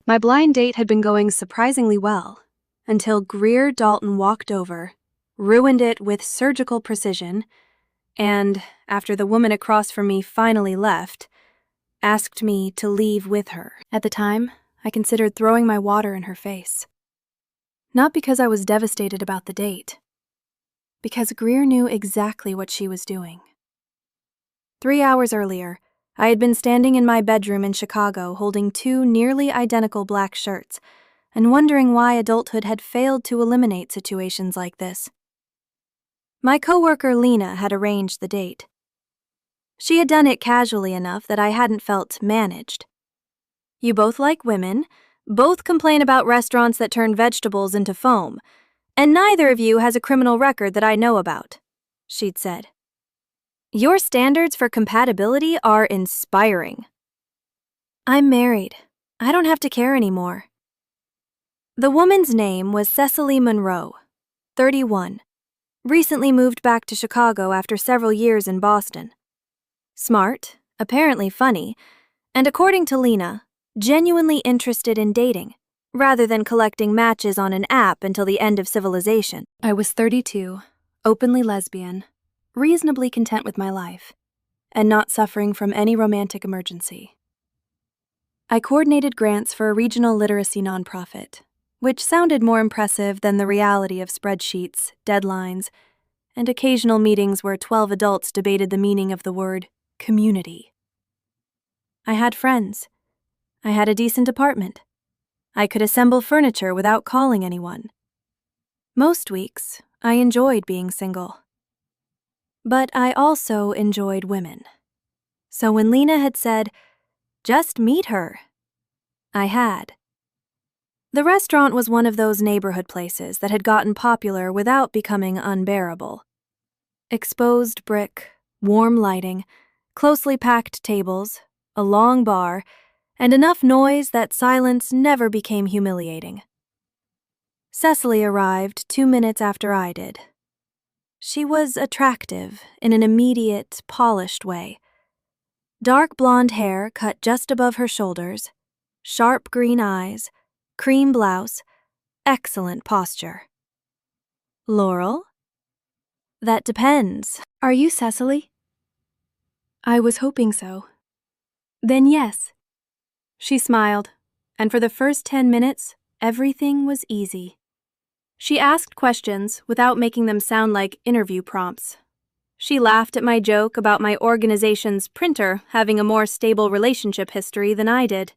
My blind date had been going surprisingly well, until Greer Dalton walked over, ruined it with surgical precision, and, after the woman across from me finally left, asked me to leave with her. At the time, I considered throwing my water in her face. Not because I was devastated about the date, because Greer knew exactly what she was doing. 3 hours earlier, I had been standing in my bedroom in Chicago holding 2 nearly identical black shirts and wondering why adulthood had failed to eliminate situations like this. My coworker Lena had arranged the date. She had done it casually enough that I hadn't felt managed. You both like women, both complain about restaurants that turn vegetables into foam, and neither of you has a criminal record that I know about, she'd said. Your standards for compatibility are inspiring. I'm married. I don't have to care anymore. The woman's name was Cecily Monroe, 31. Recently moved back to Chicago after several years in Boston. Smart, apparently funny, and according to Lena, genuinely interested in dating, rather than collecting matches on an app until the end of civilization. I was 32, openly lesbian, reasonably content with my life, and not suffering from any romantic emergency. I coordinated grants for a regional literacy nonprofit, which sounded more impressive than the reality of spreadsheets, deadlines, and occasional meetings where 12 adults debated the meaning of the word community. I had friends. I had a decent apartment. I could assemble furniture without calling anyone. Most weeks, I enjoyed being single. But I also enjoyed women. So when Lena had said, "Just meet her," I had. The restaurant was one of those neighborhood places that had gotten popular without becoming unbearable. Exposed brick, warm lighting, closely packed tables, a long bar, and enough noise that silence never became humiliating. Cecily arrived 2 minutes after I did. She was attractive in an immediate, polished way. Dark blonde hair cut just above her shoulders, sharp green eyes, cream blouse, excellent posture. Laurel? That depends. Are you Cecily? I was hoping so. Then yes. She smiled, and for the first 10 minutes, everything was easy. She asked questions without making them sound like interview prompts. She laughed at my joke about my organization's printer having a more stable relationship history than I did.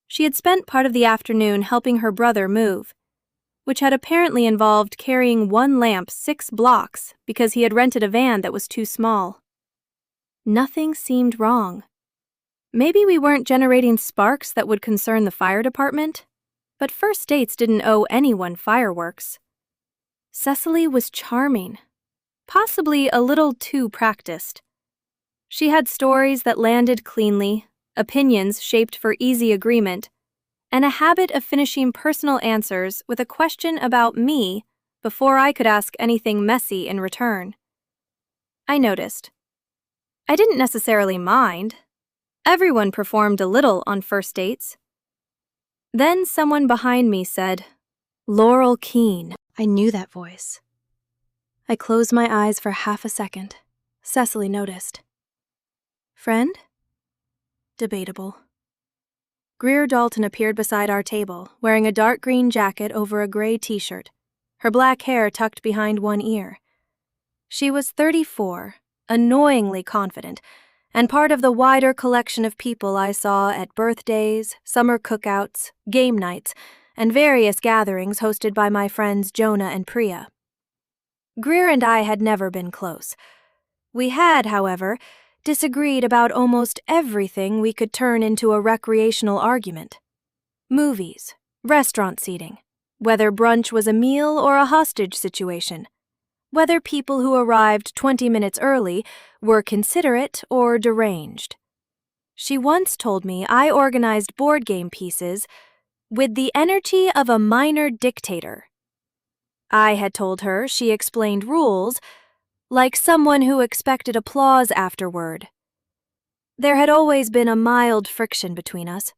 She had spent part of the afternoon helping her brother move, which had apparently involved carrying one lamp 6 blocks because he had rented a van that was too small. Nothing seemed wrong. Maybe we weren't generating sparks that would concern the fire department, but first dates didn't owe anyone fireworks. Cecily was charming, possibly a little too practiced. She had stories that landed cleanly, opinions shaped for easy agreement, and a habit of finishing personal answers with a question about me before I could ask anything messy in return. I noticed. I didn't necessarily mind. Everyone performed a little on first dates. Then someone behind me said, "Laurel Keene." I knew that voice. I closed my eyes for half a second. Cecily noticed. Friend? Debatable. Greer Dalton appeared beside our table, wearing a dark green jacket over a gray t-shirt, her black hair tucked behind one ear. She was 34, annoyingly confident, and part of the wider collection of people I saw at birthdays, summer cookouts, game nights, and various gatherings hosted by my friends Jonah and Priya. Greer and I had never been close. We had, however, disagreed about almost everything we could turn into a recreational argument. Movies, restaurant seating, whether brunch was a meal or a hostage situation, whether people who arrived 20 minutes early were considerate or deranged. She once told me I organized board game pieces with the energy of a minor dictator. I had told her she explained rules like someone who expected applause afterward. There had always been a mild friction between us.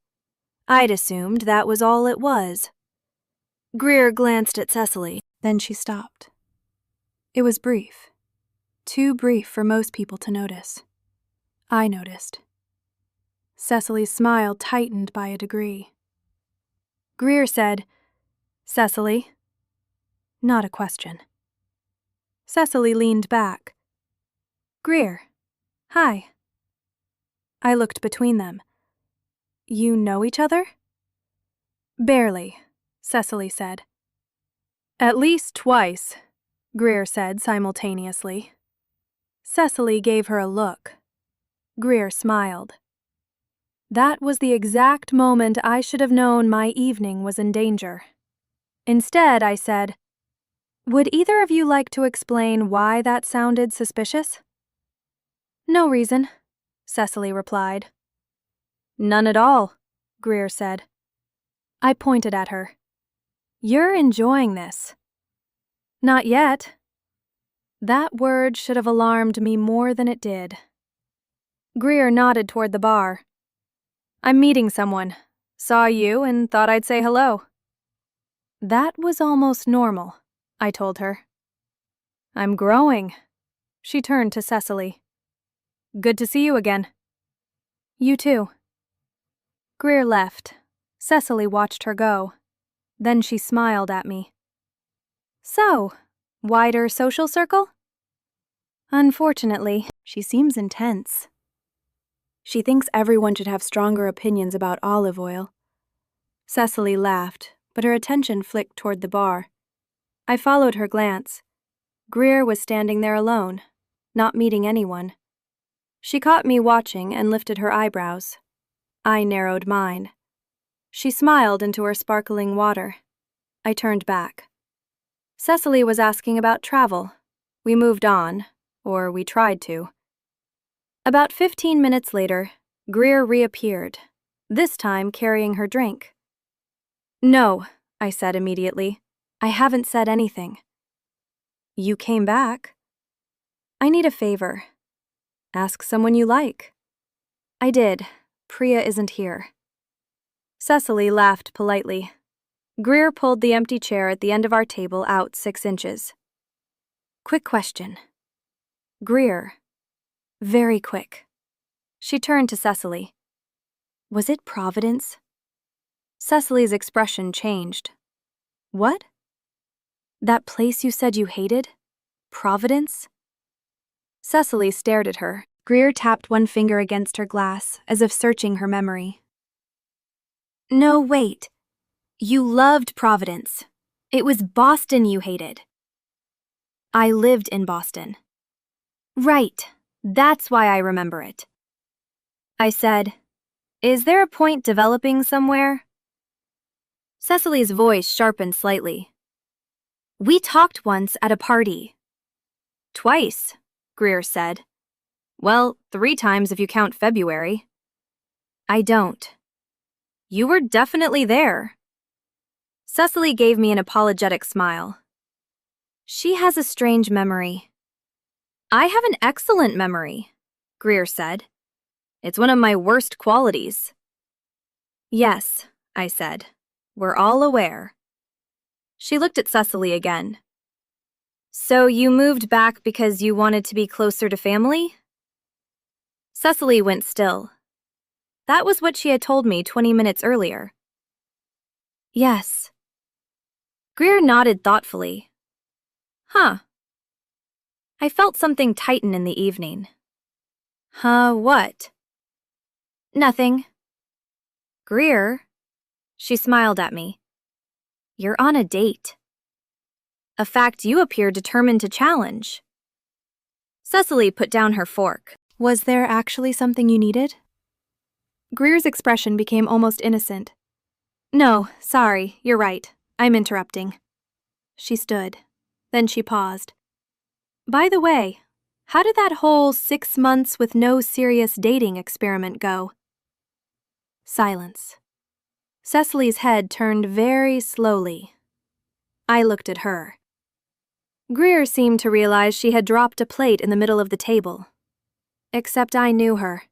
I'd assumed that was all it was. Greer glanced at Cecily, then she stopped. It was brief. Too brief for most people to notice. I noticed. Cecily's smile tightened by a degree. Greer said, "Cecily?" Not a question. Cecily leaned back. "Greer. Hi." I looked between them. "You know each other?" "Barely," Cecily said. "At least twice," Greer said simultaneously. Cecily gave her a look. Greer smiled. That was the exact moment I should have known my evening was in danger. Instead, I said, "Would either of you like to explain why that sounded suspicious?" "No reason," Cecily replied. "None at all," Greer said. I pointed at her. "You're enjoying this." "Not yet." That word should have alarmed me more than it did. Greer nodded toward the bar. "I'm meeting someone. Saw you and thought I'd say hello." That was almost normal, I told her. "I'm growing." She turned to Cecily. "Good to see you again." "You too." Greer left. Cecily watched her go. Then she smiled at me. "So, wider social circle?" "Unfortunately, she seems intense. She thinks everyone should have stronger opinions about olive oil." Cecily laughed, but her attention flicked toward the bar. I followed her glance. Greer was standing there alone, not meeting anyone. She caught me watching and lifted her eyebrows. I narrowed mine. She smiled into her sparkling water. I turned back. Cecily was asking about travel. We moved on, or we tried to. About 15 minutes later, Greer reappeared, this time carrying her drink. "No," I said immediately. "I haven't said anything." "You came back." "I need a favor." "Ask someone you like." I did. Priya isn't here. Cecily laughed politely. Greer pulled the empty chair at the end of our table out 6 inches. "Quick question." "Greer." "Very quick." She turned to Cecily. "Was it Providence?" Cecily's expression changed. "What?" "That place you said you hated? Providence?" Cecily stared at her. Greer tapped one finger against her glass, as if searching her memory. "No, wait. You loved Providence. It was Boston you hated." "I lived in Boston." "Right. That's why I remember it." I said, "Is there a point developing somewhere?" Cecily's voice sharpened slightly. "We talked once at a party." "Twice," Greer said. "Well, 3 times if you count February." "I don't." "You were definitely there." Cecily gave me an apologetic smile. "She has a strange memory." "I have an excellent memory," Greer said. "It's one of my worst qualities." "Yes," I said. "We're all aware." She looked at Cecily again. "So you moved back because you wanted to be closer to family?" Cecily went still. That was what she had told me 20 minutes earlier. "Yes." Greer nodded thoughtfully. "Huh." I felt something tighten in the evening. "Huh, what?" "Nothing." "Greer," she smiled at me. "You're on a date." A fact you appear determined to challenge. Cecily put down her fork. "Was there actually something you needed?" Greer's expression became almost innocent. "No, sorry, you're right. I'm interrupting." She stood. Then she paused. "By the way, how did that whole 6 months with no serious dating experiment go?" Silence. Cecily's head turned very slowly. I looked at her. Greer seemed to realize she had dropped a plate in the middle of the table. Except I knew her.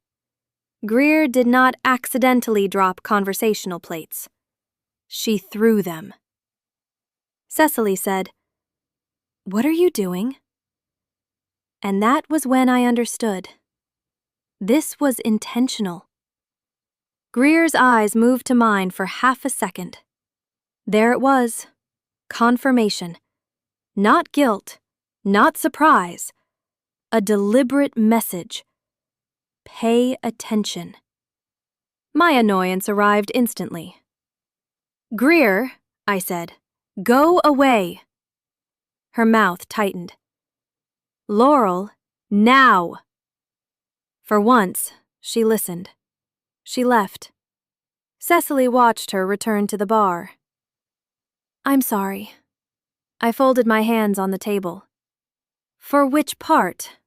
Greer did not accidentally drop conversational plates. She threw them. Cecily said, "What are you doing?" And that was when I understood. This was intentional. Greer's eyes moved to mine for half a second. There it was. Confirmation. Not guilt. Not surprise. A deliberate message. Pay attention. My annoyance arrived instantly. "Greer," I said, "go away." Her mouth tightened. "Laurel, now." For once, she listened. She left. Cecily watched her return to the bar. "I'm sorry." I folded my hands on the table. "For which part?"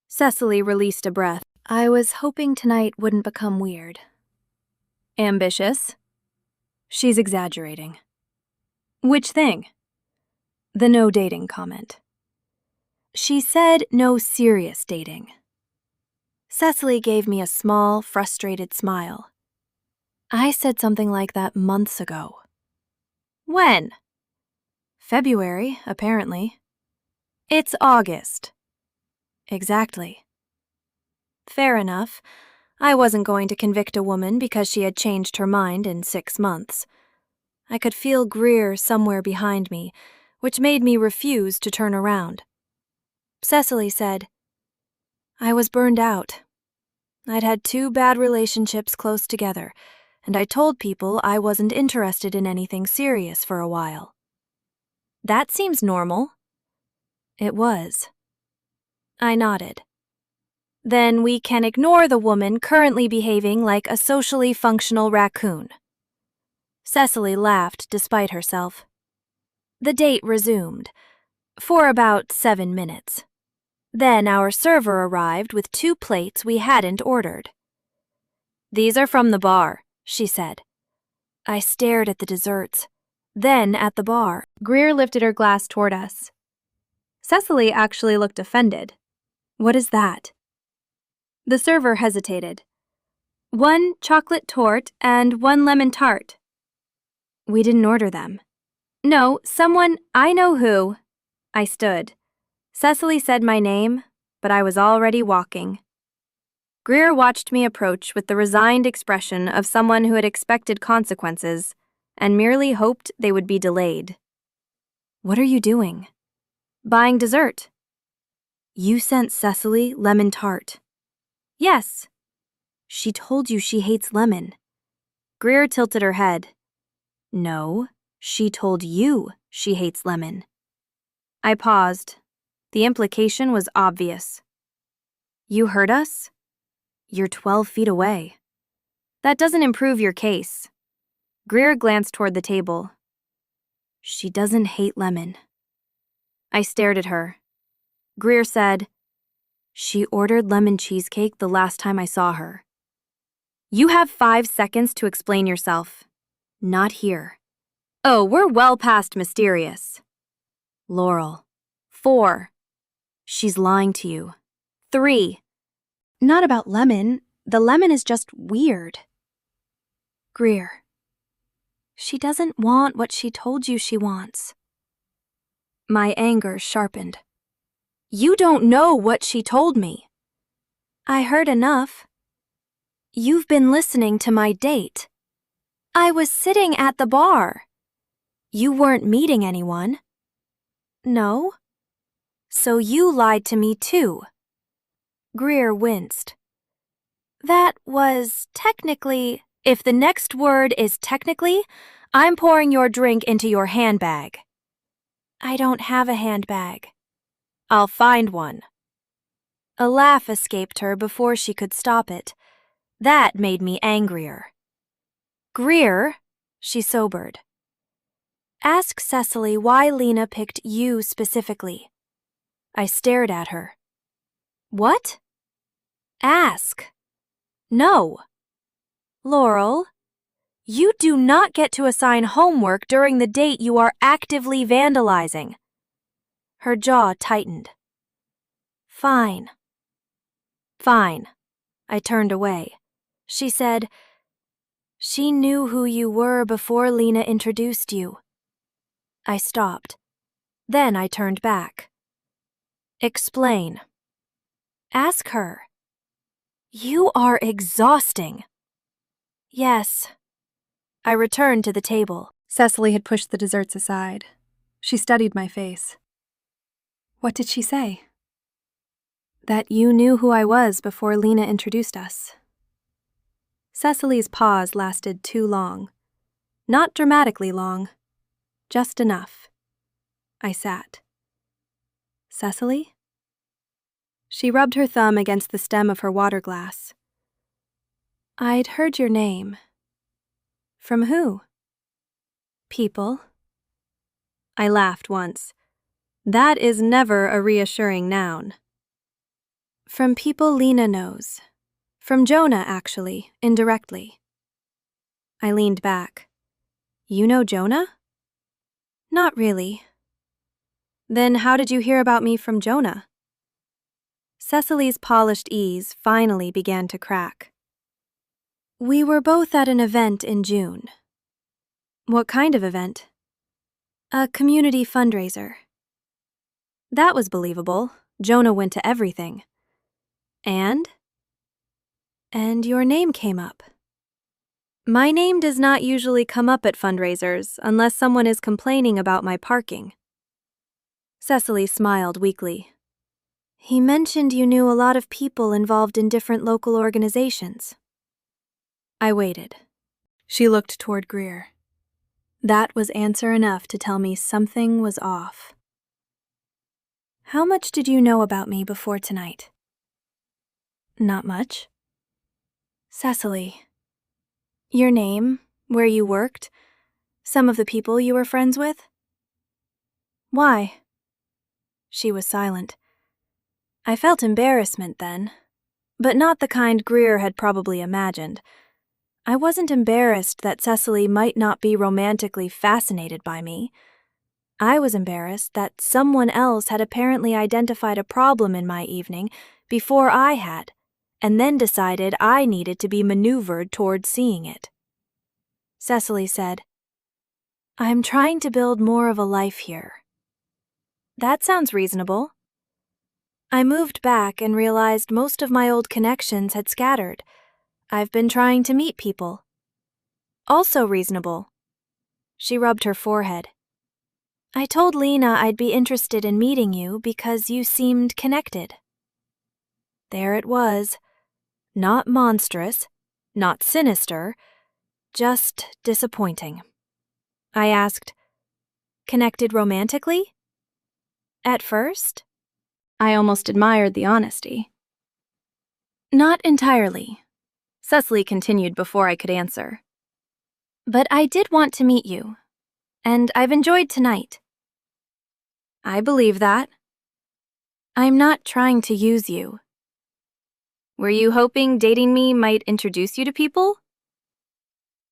Cecily released a breath. "I was hoping tonight wouldn't become weird." "Ambitious?" She's exaggerating. "Which thing?" The no dating comment. She said no serious dating. Cecily gave me a small, frustrated smile. I said something like that months ago. "When?" "February, apparently." "It's August." "Exactly." Fair enough. I wasn't going to convict a woman because she had changed her mind in 6 months. I could feel Greer somewhere behind me, which made me refuse to turn around. Cecily said, "I was burned out. I'd had 2 bad relationships close together, and I told people I wasn't interested in anything serious for a while." "That seems normal." It was. I nodded. "Then we can ignore the woman currently behaving like a socially functional raccoon." Cecily laughed despite herself. The date resumed, for about 7 minutes. Then our server arrived with 2 plates we hadn't ordered. "These are from the bar," she said. I stared at the desserts, then at the bar. Greer lifted her glass toward us. Cecily actually looked offended. "What is that?" The server hesitated. "1 chocolate torte and 1 lemon tart." We didn't order them. "No, someone, I know who." I stood. Cecily said my name, but I was already walking. Greer watched me approach with the resigned expression of someone who had expected consequences and merely hoped they would be delayed. "What are you doing?" "Buying dessert." "You sent Cecily lemon tart." "Yes." "She told you she hates lemon." Greer tilted her head. "No, she told you she hates lemon." I paused. The implication was obvious. "You heard us? You're 12 feet away." "That doesn't improve your case." Greer glanced toward the table. "She doesn't hate lemon." I stared at her. Greer said, "She ordered lemon cheesecake the last time I saw her." "You have 5 seconds to explain yourself." "Not here." "Oh, we're well past mysterious." "Laurel." 4. "She's lying to you." 3. "Not about lemon. The lemon is just weird." Greer. "She doesn't want what she told you she wants." My anger sharpened. "You don't know what she told me." "I heard enough." "You've been listening to my date." "I was sitting at the bar." "You weren't meeting anyone." "No." "So you lied to me too." Greer winced. "That was technically..." "If the next word is technically, I'm pouring your drink into your handbag." "I don't have a handbag." "I'll find one." A laugh escaped her before she could stop it. That made me angrier. "Greer," she sobered. "Ask Cecily why Lena picked you specifically." I stared at her. "What?" "Ask." "No." "Laurel, you do not get to assign homework during the date you are actively vandalizing." Her jaw tightened. "Fine." "Fine." I turned away. She said, "She knew who you were before Lena introduced you." I stopped. Then I turned back. "Explain." "Ask her." "You are exhausting." "Yes." I returned to the table. Cecily had pushed the desserts aside. She studied my face. "What did she say?" "That you knew who I was before Lena introduced us." Cecily's pause lasted too long. Not dramatically long. Just enough. I sat. "Cecily?" She rubbed her thumb against the stem of her water glass. "I'd heard your name." "From who?" "People." I laughed once. That is never a reassuring noun. "From people Lena knows. From Jonah, actually, indirectly." I leaned back. "You know Jonah?" "Not really." "Then how did you hear about me from Jonah?" Cecily's polished ease finally began to crack. "We were both at an event in June." "What kind of event?" "A community fundraiser." That was believable. Jonah went to everything. "And?" "And your name came up." "My name does not usually come up at fundraisers unless someone is complaining about my parking." Cecily smiled weakly. "He mentioned you knew a lot of people involved in different local organizations." I waited. She looked toward Greer. That was answer enough to tell me something was off. "How much did you know about me before tonight?" "Not much." "Cecily. Your name, where you worked, some of the people you were friends with." "Why?" She was silent. I felt embarrassment then, but not the kind Greer had probably imagined. I wasn't embarrassed that Cecily might not be romantically fascinated by me. I was embarrassed that someone else had apparently identified a problem in my evening before I had, and then decided I needed to be maneuvered toward seeing it. Cecily said, "I'm trying to build more of a life here." "That sounds reasonable." I moved back and realized most of my old connections had scattered. I've been trying to meet people. "Also reasonable." She rubbed her forehead. "I told Lena I'd be interested in meeting you because you seemed connected." There it was. Not monstrous, not sinister, just disappointing. I asked, "Connected romantically?" "At first?" I almost admired the honesty. "Not entirely," Cecily continued before I could answer. "But I did want to meet you, and I've enjoyed tonight." "I believe that." "I'm not trying to use you." "Were you hoping dating me might introduce you to people?"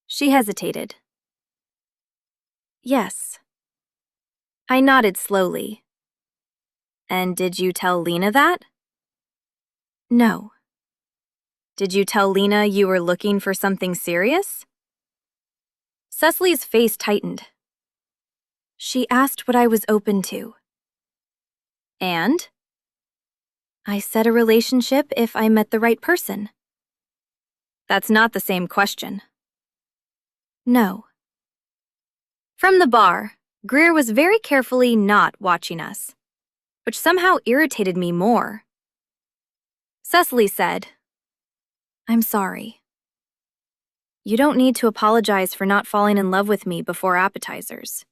She hesitated. "Yes." I nodded slowly. "And did you tell Lena that?" "No." "Did you tell Lena you were looking for something serious?" Cecily's face tightened. "She asked what I was open to." "And?" "I said a relationship if I met the right person." "That's not the same question." "No." From the bar, Greer was very carefully not watching us, which somehow irritated me more. Cecily said, "I'm sorry." "You don't need to apologize for not falling in love with me before appetizers."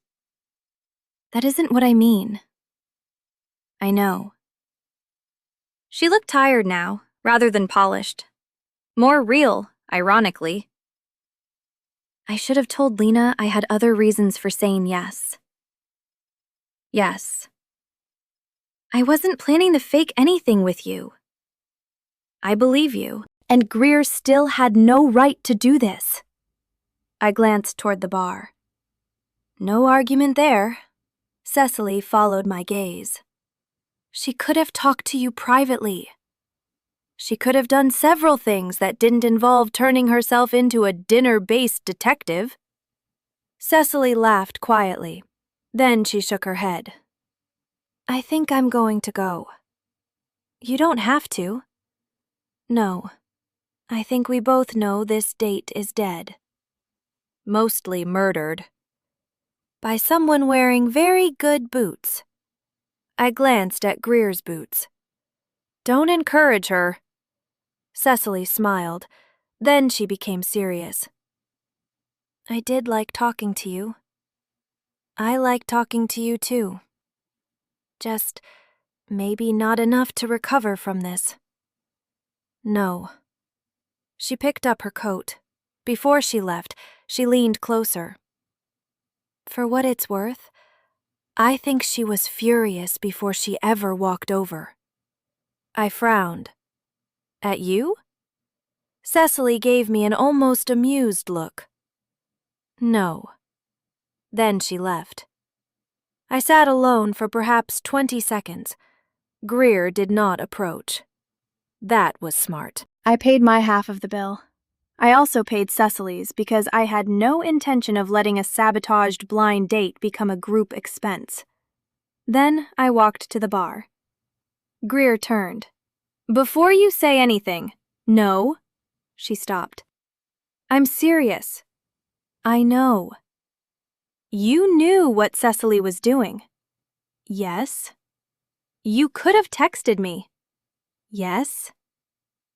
"That isn't what I mean." "I know." She looked tired now, rather than polished. More real, ironically. "I should have told Lena I had other reasons for saying yes." "Yes." "I wasn't planning to fake anything with you." "I believe you." And Greer still had no right to do this. I glanced toward the bar. No argument there. Cecily followed my gaze. "She could have talked to you privately." She could have done several things that didn't involve turning herself into a dinner-based detective. Cecily laughed quietly. Then she shook her head. I think I'm going to go. You don't have to. No. I think we both know this date is dead. Mostly murdered. By someone wearing very good boots. I glanced at Greer's boots. Don't encourage her. Cecily smiled. Then she became serious. I did like talking to you. I like talking to you too. Just maybe not enough to recover from this. No. She picked up her coat. Before she left, she leaned closer. For what it's worth, I think she was furious before she ever walked over. I frowned. At you? Cecily gave me an almost amused look. No. Then she left. I sat alone for perhaps 20 seconds. Greer did not approach. That was smart. I paid my half of the bill. I also paid Cecily's because I had no intention of letting a sabotaged blind date become a group expense. Then I walked to the bar. Greer turned. Before you say anything, no. She stopped. I'm serious. I know. You knew what Cecily was doing. Yes. You could have texted me. Yes.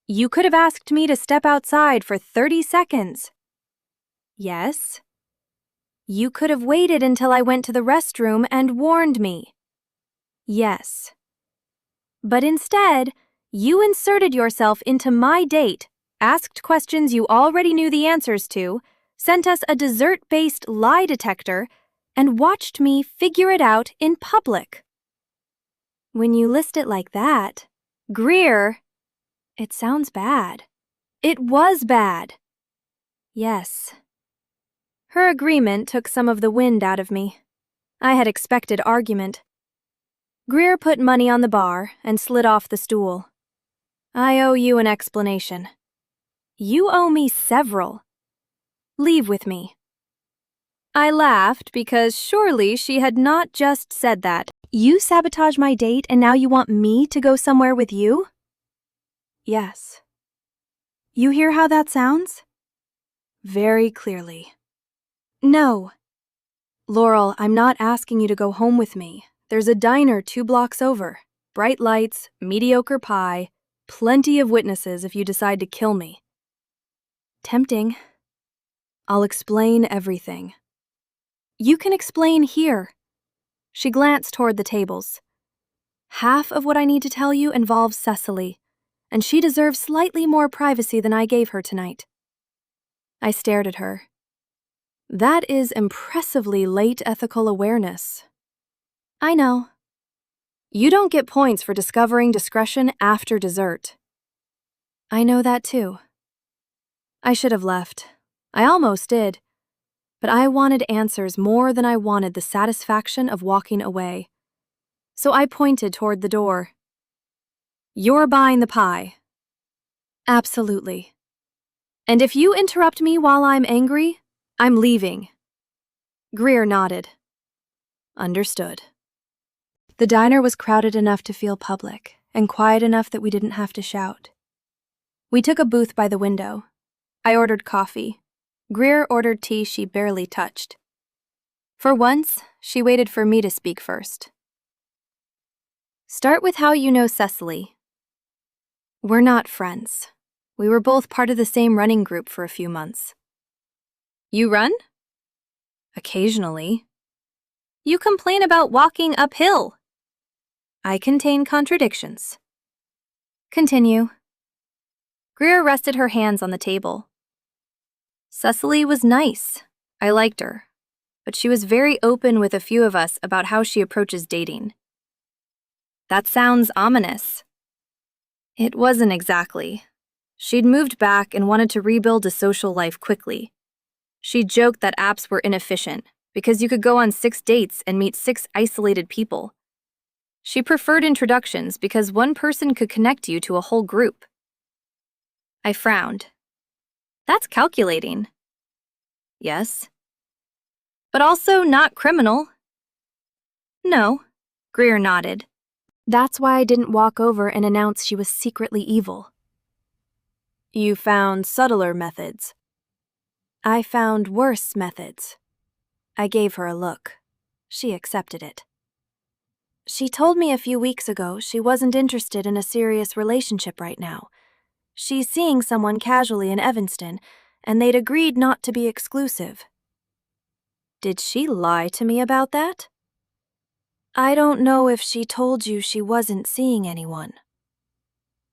You could have asked me to step outside for 30 seconds. Yes. You could have waited until I went to the restroom and warned me. Yes. But instead, you inserted yourself into my date, asked questions you already knew the answers to, sent us a dessert-based lie detector, and watched me figure it out in public. When you list it like that, Greer, it sounds bad. It was bad. Yes. Her agreement took some of the wind out of me. I had expected argument. Greer put money on the bar and slid off the stool. I owe you an explanation. You owe me several. Leave with me. I laughed because surely she had not just said that. You sabotage my date and now you want me to go somewhere with you? Yes. You hear how that sounds? Very clearly. No. Laurel, I'm not asking you to go home with me. There's a diner 2 blocks over. Bright lights, mediocre pie, plenty of witnesses if you decide to kill me. Tempting. I'll explain everything. You can explain here. She glanced toward the tables. Half of what I need to tell you involves Cecily, and she deserves slightly more privacy than I gave her tonight. I stared at her. That is impressively late ethical awareness. I know. You don't get points for discovering discretion after dessert. I know that too. I should have left. I almost did. But I wanted answers more than I wanted the satisfaction of walking away. So I pointed toward the door. You're buying the pie. Absolutely. And if you interrupt me while I'm angry, I'm leaving. Greer nodded. Understood. The diner was crowded enough to feel public, and quiet enough that we didn't have to shout. We took a booth by the window. I ordered coffee. Greer ordered tea she barely touched. For once, she waited for me to speak first. Start with how you know Cecily. We're not friends. We were both part of the same running group for a few months. You run? Occasionally. You complain about walking uphill. I contain contradictions. Continue. Greer rested her hands on the table. Cecily was nice. I liked her. But she was very open with a few of us about how she approaches dating. That sounds ominous. It wasn't exactly. She'd moved back and wanted to rebuild a social life quickly. She joked that apps were inefficient because you could go on 6 dates and meet 6 isolated people. She preferred introductions because one person could connect you to a whole group. I frowned. That's calculating. Yes. But also not criminal. No, Greer nodded. That's why I didn't walk over and announce she was secretly evil. You found subtler methods. I found worse methods. I gave her a look. She accepted it. She told me a few weeks ago she wasn't interested in a serious relationship right now. She's seeing someone casually in Evanston, and they'd agreed not to be exclusive. Did she lie to me about that? I don't know if she told you she wasn't seeing anyone.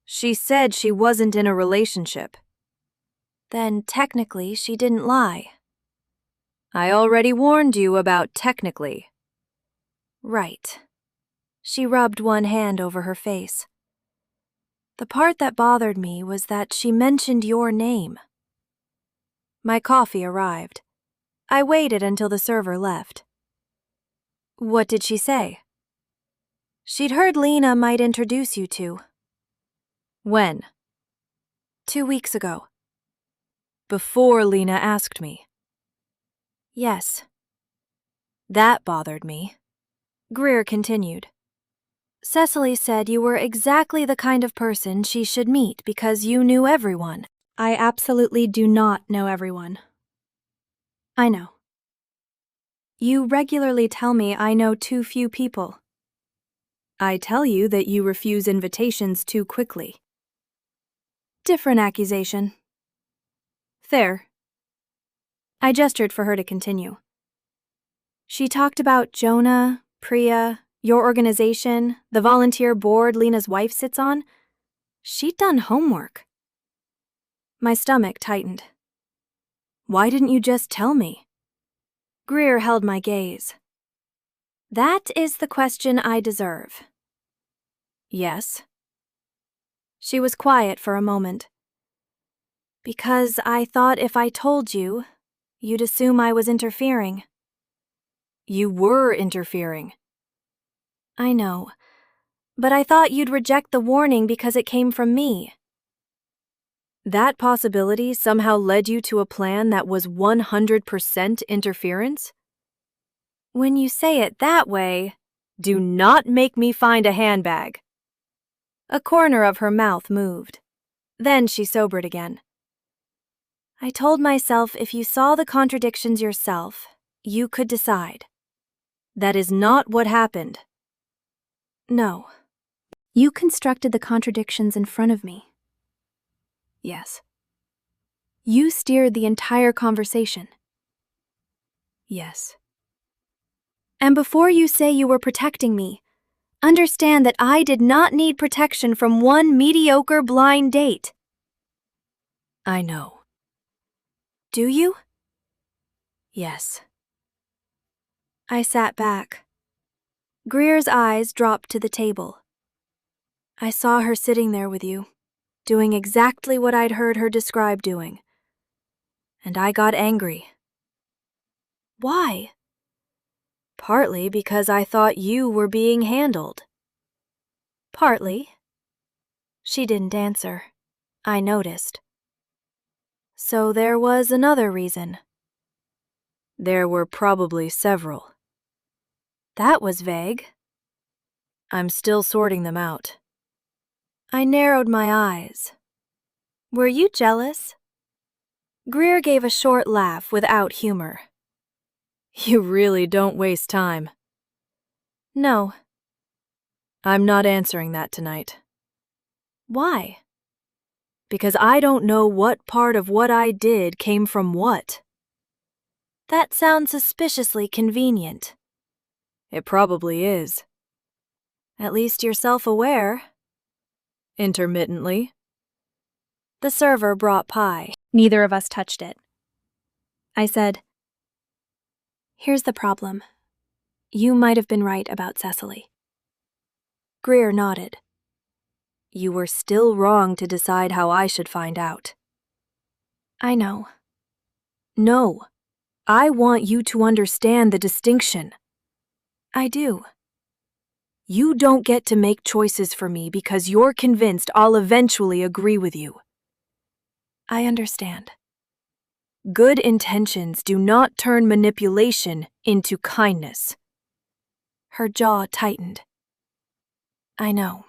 She said she wasn't in a relationship. Then technically she didn't lie. I already warned you about technically. Right. She rubbed one hand over her face. The part that bothered me was that she mentioned your name. My coffee arrived. I waited until the server left. What did she say? She'd heard Lena might introduce you two. When? 2 weeks ago. Before Lena asked me. Yes. That bothered me. Greer continued. Cecily said you were exactly the kind of person she should meet because you knew everyone. I absolutely do not know everyone. I know. You regularly tell me I know too few people. I tell you that you refuse invitations too quickly. Different accusation. Fair. I gestured for her to continue. She talked about Jonah, Priya, your organization, the volunteer board Lena's wife sits on. She'd done homework. My stomach tightened. Why didn't you just tell me? Greer held my gaze. That is the question I deserve. Yes. She was quiet for a moment. Because I thought if I told you, you'd assume I was interfering. You were interfering. I know, but I thought you'd reject the warning because it came from me. That possibility somehow led you to a plan that was 100% interference? When you say it that way, do not make me find a handbag. A corner of her mouth moved. Then she sobered again. I told myself if you saw the contradictions yourself, you could decide. That is not what happened. No. You constructed the contradictions in front of me. Yes. You steered the entire conversation. Yes. And before you say you were protecting me, understand that I did not need protection from one mediocre blind date. I know. Do you? Yes. I sat back. Greer's eyes dropped to the table. I saw her sitting there with you, doing exactly what I'd heard her describe doing. And I got angry. Why? Partly because I thought you were being handled. Partly. She didn't answer. I noticed. So there was another reason. There were probably several. That was vague. I'm still sorting them out. I narrowed my eyes. Were you jealous? Greer gave a short laugh without humor. You really don't waste time. No. I'm not answering that tonight. Why? Because I don't know what part of what I did came from what. That sounds suspiciously convenient. It probably is. At least you're self-aware. Intermittently. The server brought pie. Neither of us touched it. I said, Here's the problem. You might have been right about Cecily. Greer nodded. You were still wrong to decide how I should find out. I know. No. I want you to understand the distinction. I do. You don't get to make choices for me because you're convinced I'll eventually agree with you. I understand. Good intentions do not turn manipulation into kindness. Her jaw tightened. I know.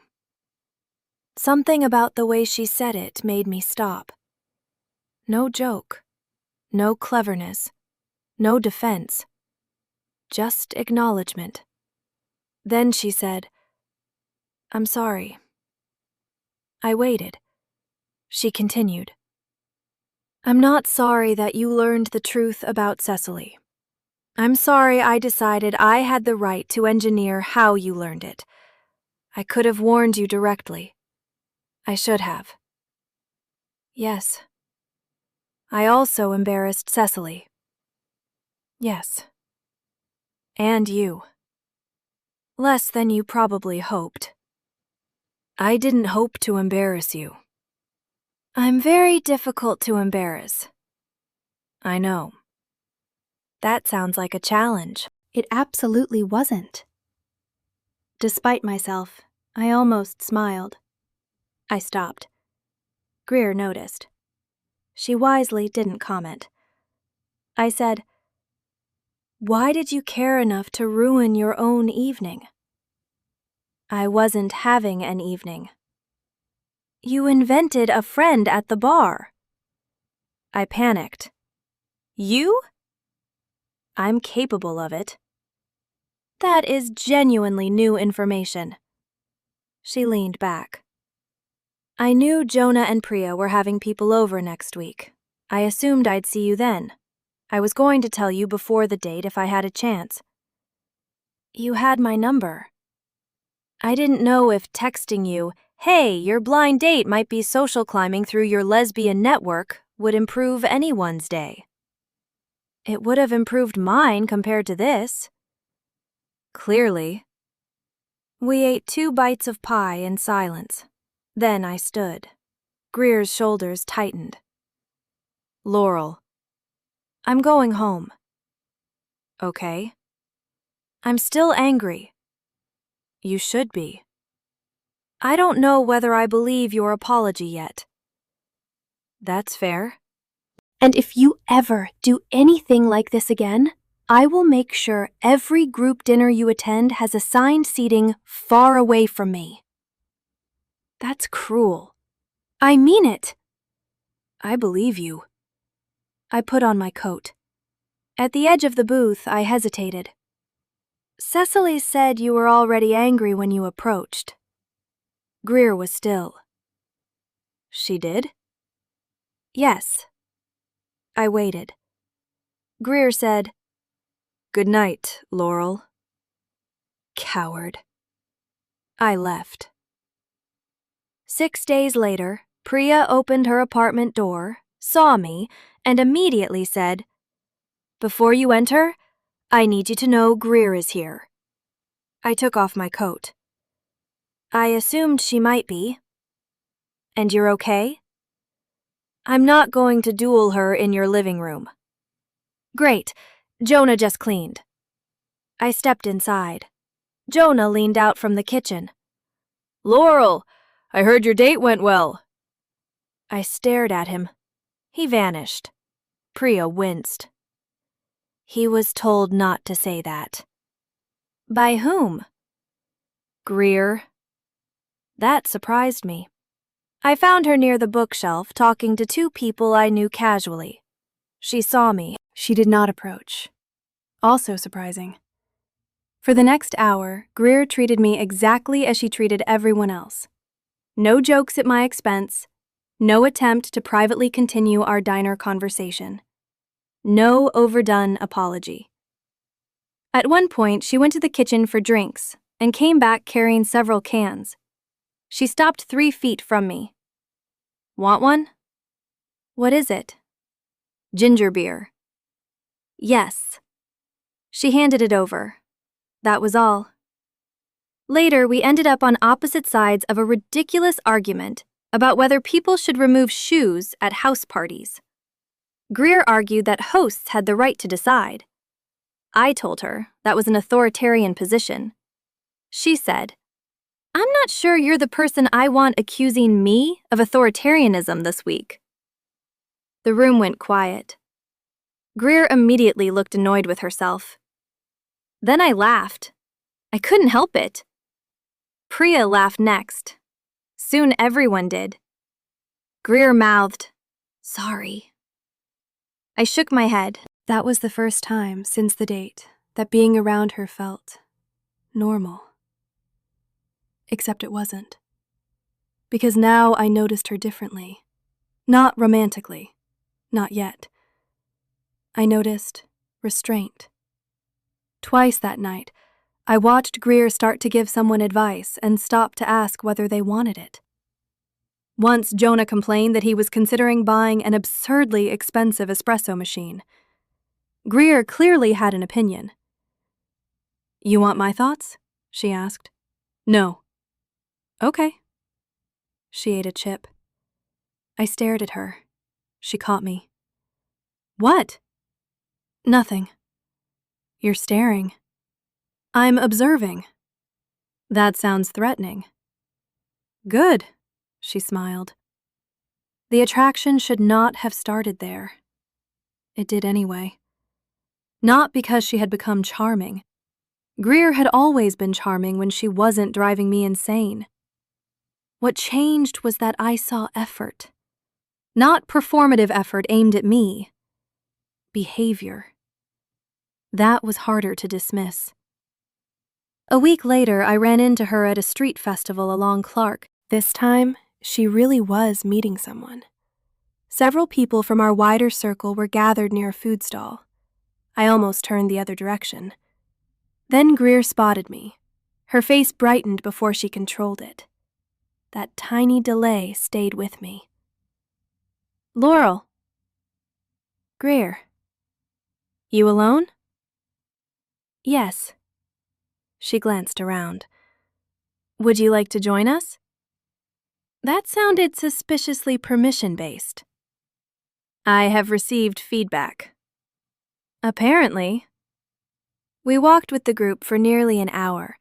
Something about the way she said it made me stop. No joke, no cleverness, no defense, just acknowledgement. Then she said, "I'm sorry." I waited. She continued, "I'm not sorry that you learned the truth about Cecily. I'm sorry I decided I had the right to engineer how you learned it. I could have warned you directly. I should have. Yes. I also embarrassed Cecily. Yes. And you. Less than you probably hoped. I didn't hope to embarrass you. I'm very difficult to embarrass. I know. That sounds like a challenge." It absolutely wasn't. Despite myself, I almost smiled. I stopped. Greer noticed. She wisely didn't comment. I said, "Why did you care enough to ruin your own evening?" "I wasn't having an evening." "You invented a friend at the bar." I panicked. "You?" "I'm capable of it." "That is genuinely new information." She leaned back. "I knew Jonah and Priya were having people over next week. I assumed I'd see you then. I was going to tell you before the date if I had a chance." "You had my number." "I didn't know if texting you, 'Hey, your blind date might be social climbing through your lesbian network,' would improve anyone's day." "It would have improved mine compared to this." "Clearly." We ate 2 bites of pie in silence. Then I stood. Greer's shoulders tightened. "Laurel." "I'm going home." "Okay." "I'm still angry." "You should be." "I don't know whether I believe your apology yet." "That's fair." "And if you ever do anything like this again, I will make sure every group dinner you attend has assigned seating far away from me." "That's cruel." "I mean it." "I believe you." I put on my coat. At the edge of the booth, I hesitated. "Cecily said you were already angry when you approached." Greer was still. "She did?" "Yes." I waited. Greer said, "Good night, Laurel." Coward. I left. 6 days later, Priya opened her apartment door, saw me, and immediately said, "Before you enter, I need you to know Greer is here." I took off my coat. "I assumed she might be." "And you're okay?" "I'm not going to duel her in your living room." "Great. Jonah just cleaned." I stepped inside. Jonah leaned out from the kitchen. "Laurel, I heard your date went well." I stared at him. He vanished. Priya winced. "He was told not to say that." "By whom?" "Greer." That surprised me. I found her near the bookshelf talking to 2 people I knew casually. She saw me. She did not approach. Also surprising. For the next hour, Greer treated me exactly as she treated everyone else. No jokes at my expense. No attempt to privately continue our diner conversation. No overdone apology. At one point, she went to the kitchen for drinks and came back carrying several cans. She stopped 3 feet from me. "Want one?" "What is it?" "Ginger beer." "Yes." She handed it over. That was all. Later, we ended up on opposite sides of a ridiculous argument about whether people should remove shoes at house parties. Greer argued that hosts had the right to decide. I told her that was an authoritarian position. She said, "I'm not sure you're the person I want accusing me of authoritarianism this week." The room went quiet. Greer immediately looked annoyed with herself. Then I laughed. I couldn't help it. Priya laughed next. Soon everyone did. Greer mouthed, "Sorry." I shook my head. That was the first time since the date that being around her felt normal. Except it wasn't. Because now I noticed her differently. Not romantically. Not yet. I noticed restraint. Twice that night, I watched Greer start to give someone advice and stop to ask whether they wanted it. Once Jonah complained that he was considering buying an absurdly expensive espresso machine. Greer clearly had an opinion. "You want my thoughts?" she asked. "No." "Okay." She ate a chip. I stared at her. She caught me. "What?" "Nothing." "You're staring." "I'm observing." "That sounds threatening." "Good," she smiled. The attraction should not have started there. It did anyway. Not because she had become charming. Greer had always been charming when she wasn't driving me insane. What changed was that I saw effort. Not performative effort aimed at me. Behavior. That was harder to dismiss. A week later, I ran into her at a street festival along Clark. This time, she really was meeting someone. Several people from our wider circle were gathered near a food stall. I almost turned the other direction. Then Greer spotted me. Her face brightened before she controlled it. That tiny delay stayed with me. "Laurel." "Greer." "You alone?" "Yes." She glanced around. "Would you like to join us?" That sounded suspiciously permission-based. "I have received feedback." "Apparently." We walked with the group for nearly an hour.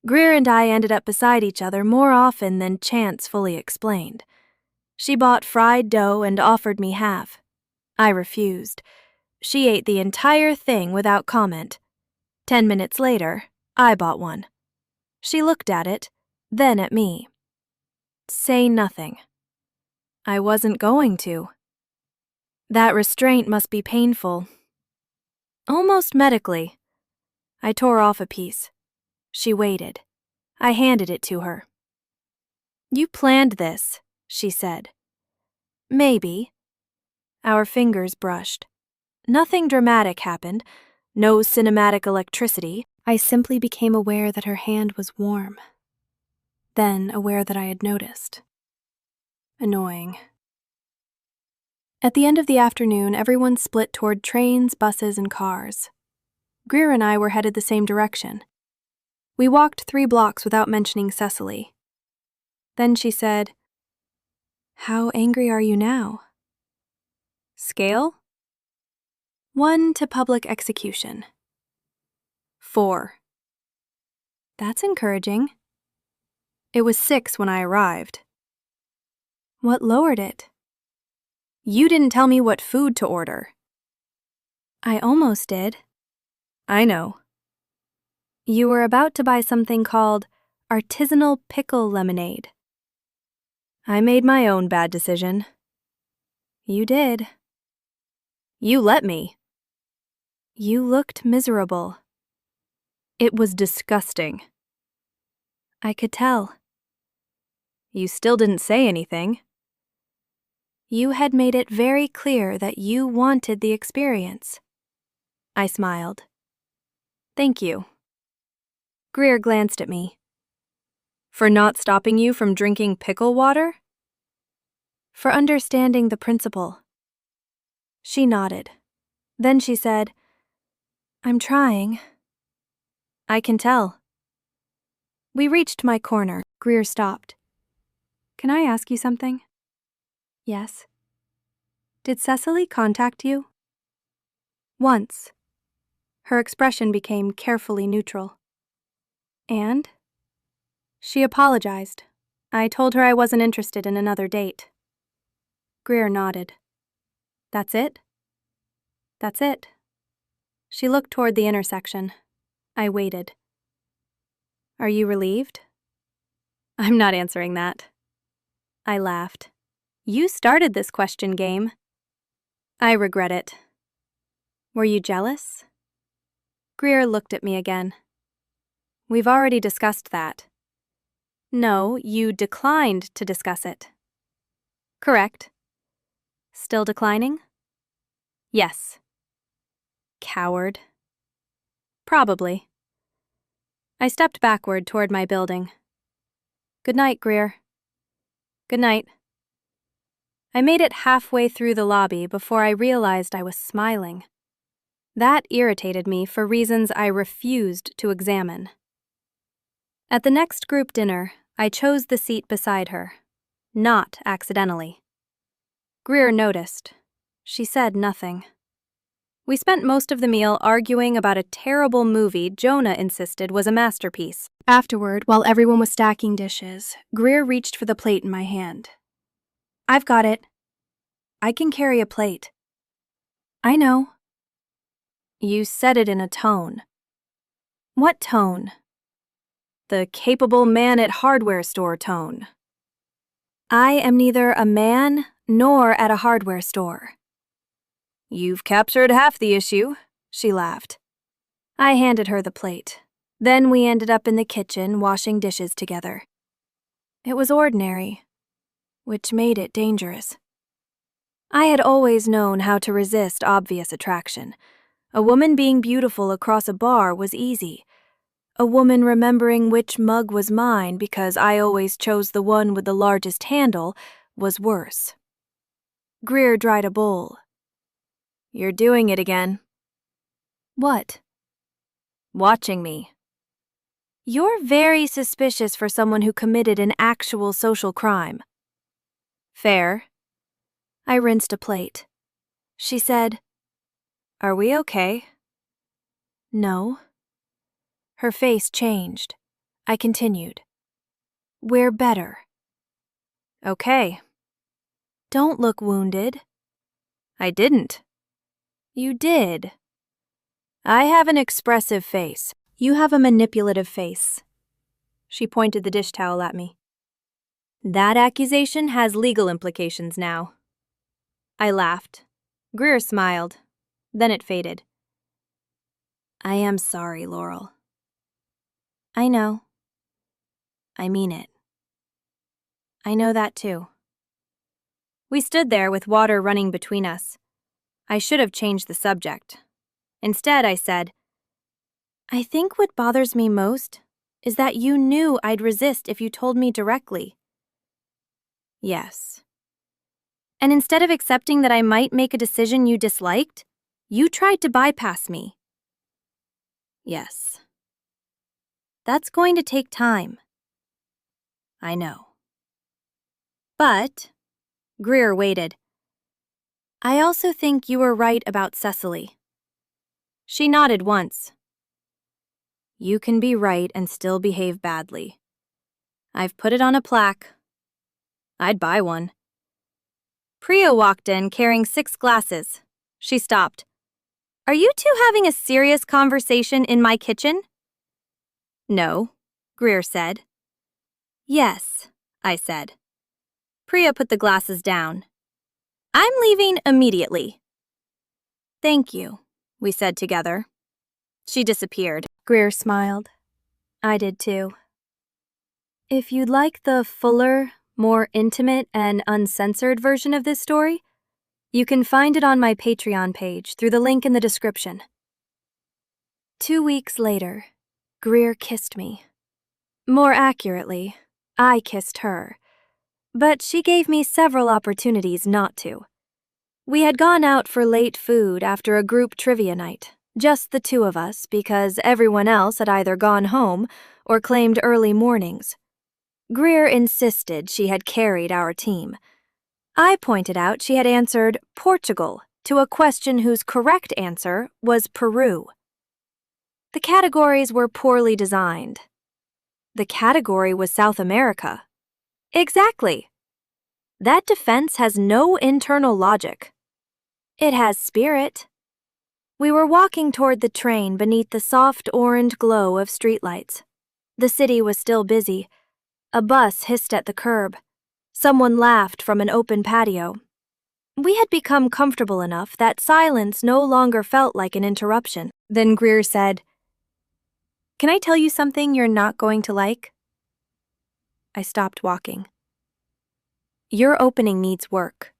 Greer and I ended up beside each other more often than chance fully explained. She bought fried dough and offered me half. I refused. She ate the entire thing without comment. 10 minutes later, I bought one. She looked at it, then at me. Say nothing. I wasn't going to. That restraint must be painful. Almost medically. I tore off a piece. She waited. I handed it to her. "You planned this," she said. "Maybe." Our fingers brushed. Nothing dramatic happened. No cinematic electricity. I simply became aware that her hand was warm. Then aware that I had noticed. Annoying. At the end of the afternoon, everyone split toward trains, buses, and cars. Greer and I were headed the same direction. We walked 3 blocks without mentioning Cecily. Then she said, "How angry are you now?" Scale? 1 to public execution. 4. That's encouraging. It was 6 when I arrived. What lowered it? You didn't tell me what food to order. I almost did. I know. You were about to buy something called artisanal pickle lemonade. I made my own bad decision. You did. You let me. You looked miserable. It was disgusting. I could tell. You still didn't say anything. You had made it very clear that you wanted the experience. I smiled. Thank you. Greer glanced at me. For not stopping you from drinking pickle water? For understanding the principle. She nodded. Then she said, "I'm trying." I can tell. We reached my corner. Greer stopped. "Can I ask you something?" "Yes." "Did Cecily contact you?" "Once." Her expression became carefully neutral. "And?" "She apologized. I told her I wasn't interested in another date." Greer nodded. That's it? That's it. She looked toward the intersection. I waited. Are you relieved? I'm not answering that. I laughed. You started this question game. I regret it. Were you jealous? Greer looked at me again. We've already discussed that. No, you declined to discuss it. Correct. Still declining? Yes. Coward. Probably. I stepped backward toward my building. Good night, Greer. Good night. I made it halfway through the lobby before I realized I was smiling. That irritated me for reasons I refused to examine. At the next group dinner, I chose the seat beside her, not accidentally. Greer noticed. She said nothing. We spent most of the meal arguing about a terrible movie Jonah insisted was a masterpiece. Afterward, while everyone was stacking dishes, Greer reached for the plate in my hand. I've got it. I can carry a plate. I know. You said it in a tone. What tone? The capable man at hardware store tone. I am neither a man nor at a hardware store. You've captured half the issue, she laughed. I handed her the plate. Then we ended up in the kitchen washing dishes together. It was ordinary, which made it dangerous. I had always known how to resist obvious attraction. A woman being beautiful across a bar was easy. A woman remembering which mug was mine because I always chose the one with the largest handle was worse. Greer dried a bowl. You're doing it again. What? Watching me. You're very suspicious for someone who committed an actual social crime. Fair. I rinsed a plate. She said, Are we okay? No. Her face changed. I continued. We're better. Okay. Don't look wounded. I didn't. You did. I have an expressive face. You have a manipulative face. She pointed the dish towel at me. That accusation has legal implications now. I laughed. Greer smiled. Then it faded. I am sorry, Laurel. I know. I mean it. I know that too. We stood there with water running between us. I should have changed the subject. Instead, I said, I think what bothers me most is that you knew I'd resist if you told me directly. Yes. And instead of accepting that I might make a decision you disliked, you tried to bypass me. Yes. That's going to take time. I know. But, Greer waited. I also think you were right about Cecily. She nodded once. You can be right and still behave badly. I've put it on a plaque. I'd buy one. Priya walked in carrying 6 glasses. She stopped. Are you two having a serious conversation in my kitchen? No, Greer said. Yes, I said. Priya put the glasses down. I'm leaving immediately. Thank you, we said together. She disappeared. Greer smiled. I did too. If you'd like the fuller, more intimate and uncensored version of this story, you can find it on my Patreon page through the link in the description. 2 weeks later, Greer kissed me. More accurately, I kissed her. But she gave me several opportunities not to. We had gone out for late food after a group trivia night, just the 2 of us because everyone else had either gone home or claimed early mornings. Greer insisted she had carried our team. I pointed out she had answered Portugal to a question whose correct answer was Peru. The categories were poorly designed. The category was South America. Exactly. That defense has no internal logic. It has spirit. We were walking toward the train beneath the soft orange glow of streetlights. The city was still busy. A bus hissed at the curb. Someone laughed from an open patio. We had become comfortable enough that silence no longer felt like an interruption. Then Greer said, "Can I tell you something you're not going to like?" I stopped walking. "Your opening needs work."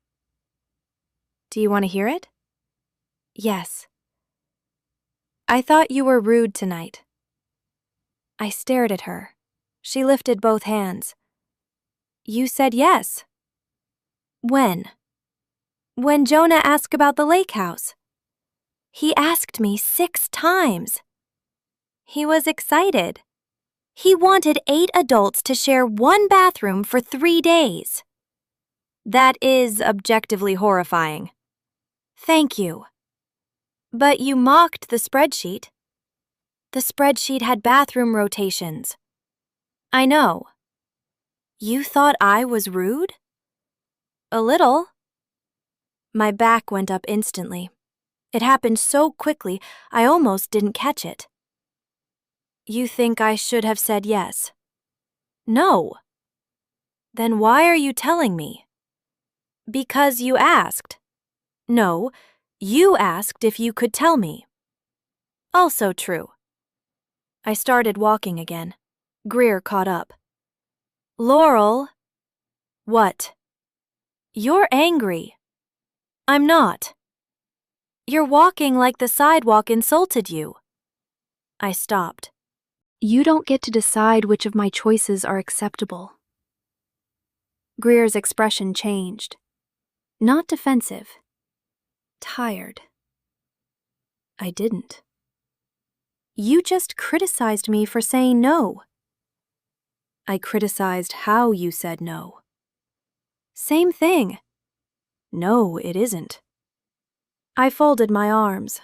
"Do you want to hear it?" "Yes." "I thought you were rude tonight." I stared at her. She lifted both hands. "You said yes." "When?" "When Jonah asked about the lake house." "He asked me 6 times." He was excited. He wanted 8 adults to share 1 bathroom for 3 days. That is objectively horrifying. Thank you. But you mocked the spreadsheet. The spreadsheet had bathroom rotations. I know. You thought I was rude? A little. My back went up instantly. It happened so quickly, I almost didn't catch it. You think I should have said yes? No. Then why are you telling me? Because you asked. No, you asked if you could tell me. Also true. I started walking again. Greer caught up. Laurel. What? You're angry. I'm not. You're walking like the sidewalk insulted you. I stopped. You don't get to decide which of my choices are acceptable. Greer's expression changed. Not defensive. Tired. I didn't. You just criticized me for saying no. I criticized how you said no. Same thing. No, it isn't. I folded my arms.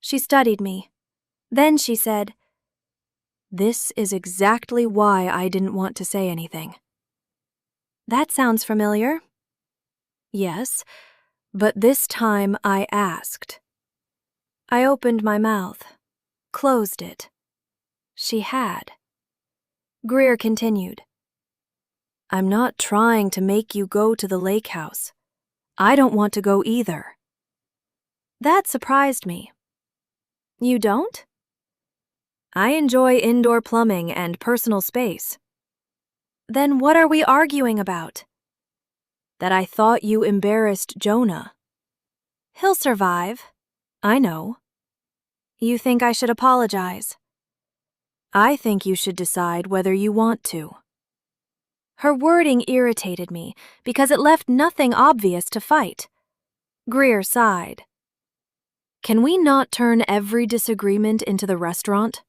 She studied me. Then she said, "This is exactly why I didn't want to say anything." That sounds familiar. Yes, but this time I asked. I opened my mouth, closed it. She had. Greer continued. I'm not trying to make you go to the lake house. I don't want to go either. That surprised me. You don't? I enjoy indoor plumbing and personal space. Then what are we arguing about? That I thought you embarrassed Jonah. He'll survive. I know. You think I should apologize? I think you should decide whether you want to. Her wording irritated me because it left nothing obvious to fight. Greer sighed. Can we not turn every disagreement into the restaurant?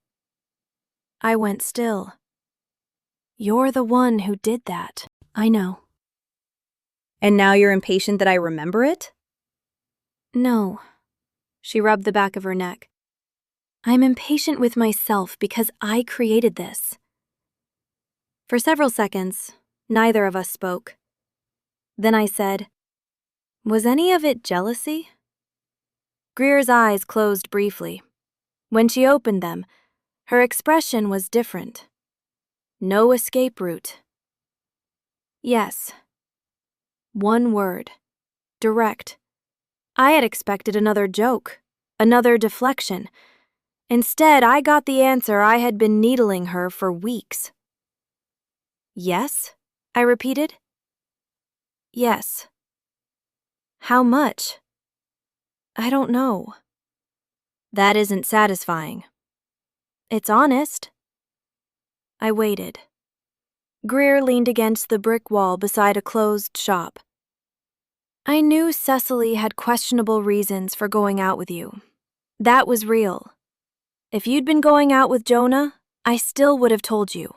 I went still. You're the one who did that. I know. And now you're impatient that I remember it? No. She rubbed the back of her neck. I'm impatient with myself because I created this. For several seconds, neither of us spoke. Then I said, Was any of it jealousy? Greer's eyes closed briefly. When she opened them, her expression was different. No escape route. Yes. One word. Direct. I had expected another joke, another deflection. Instead, I got the answer I had been needling her for weeks. Yes? I repeated. Yes. How much? I don't know. That isn't satisfying. It's honest. I waited. Greer leaned against the brick wall beside a closed shop. I knew Cecily had questionable reasons for going out with you. That was real. If you'd been going out with Jonah, I still would have told you.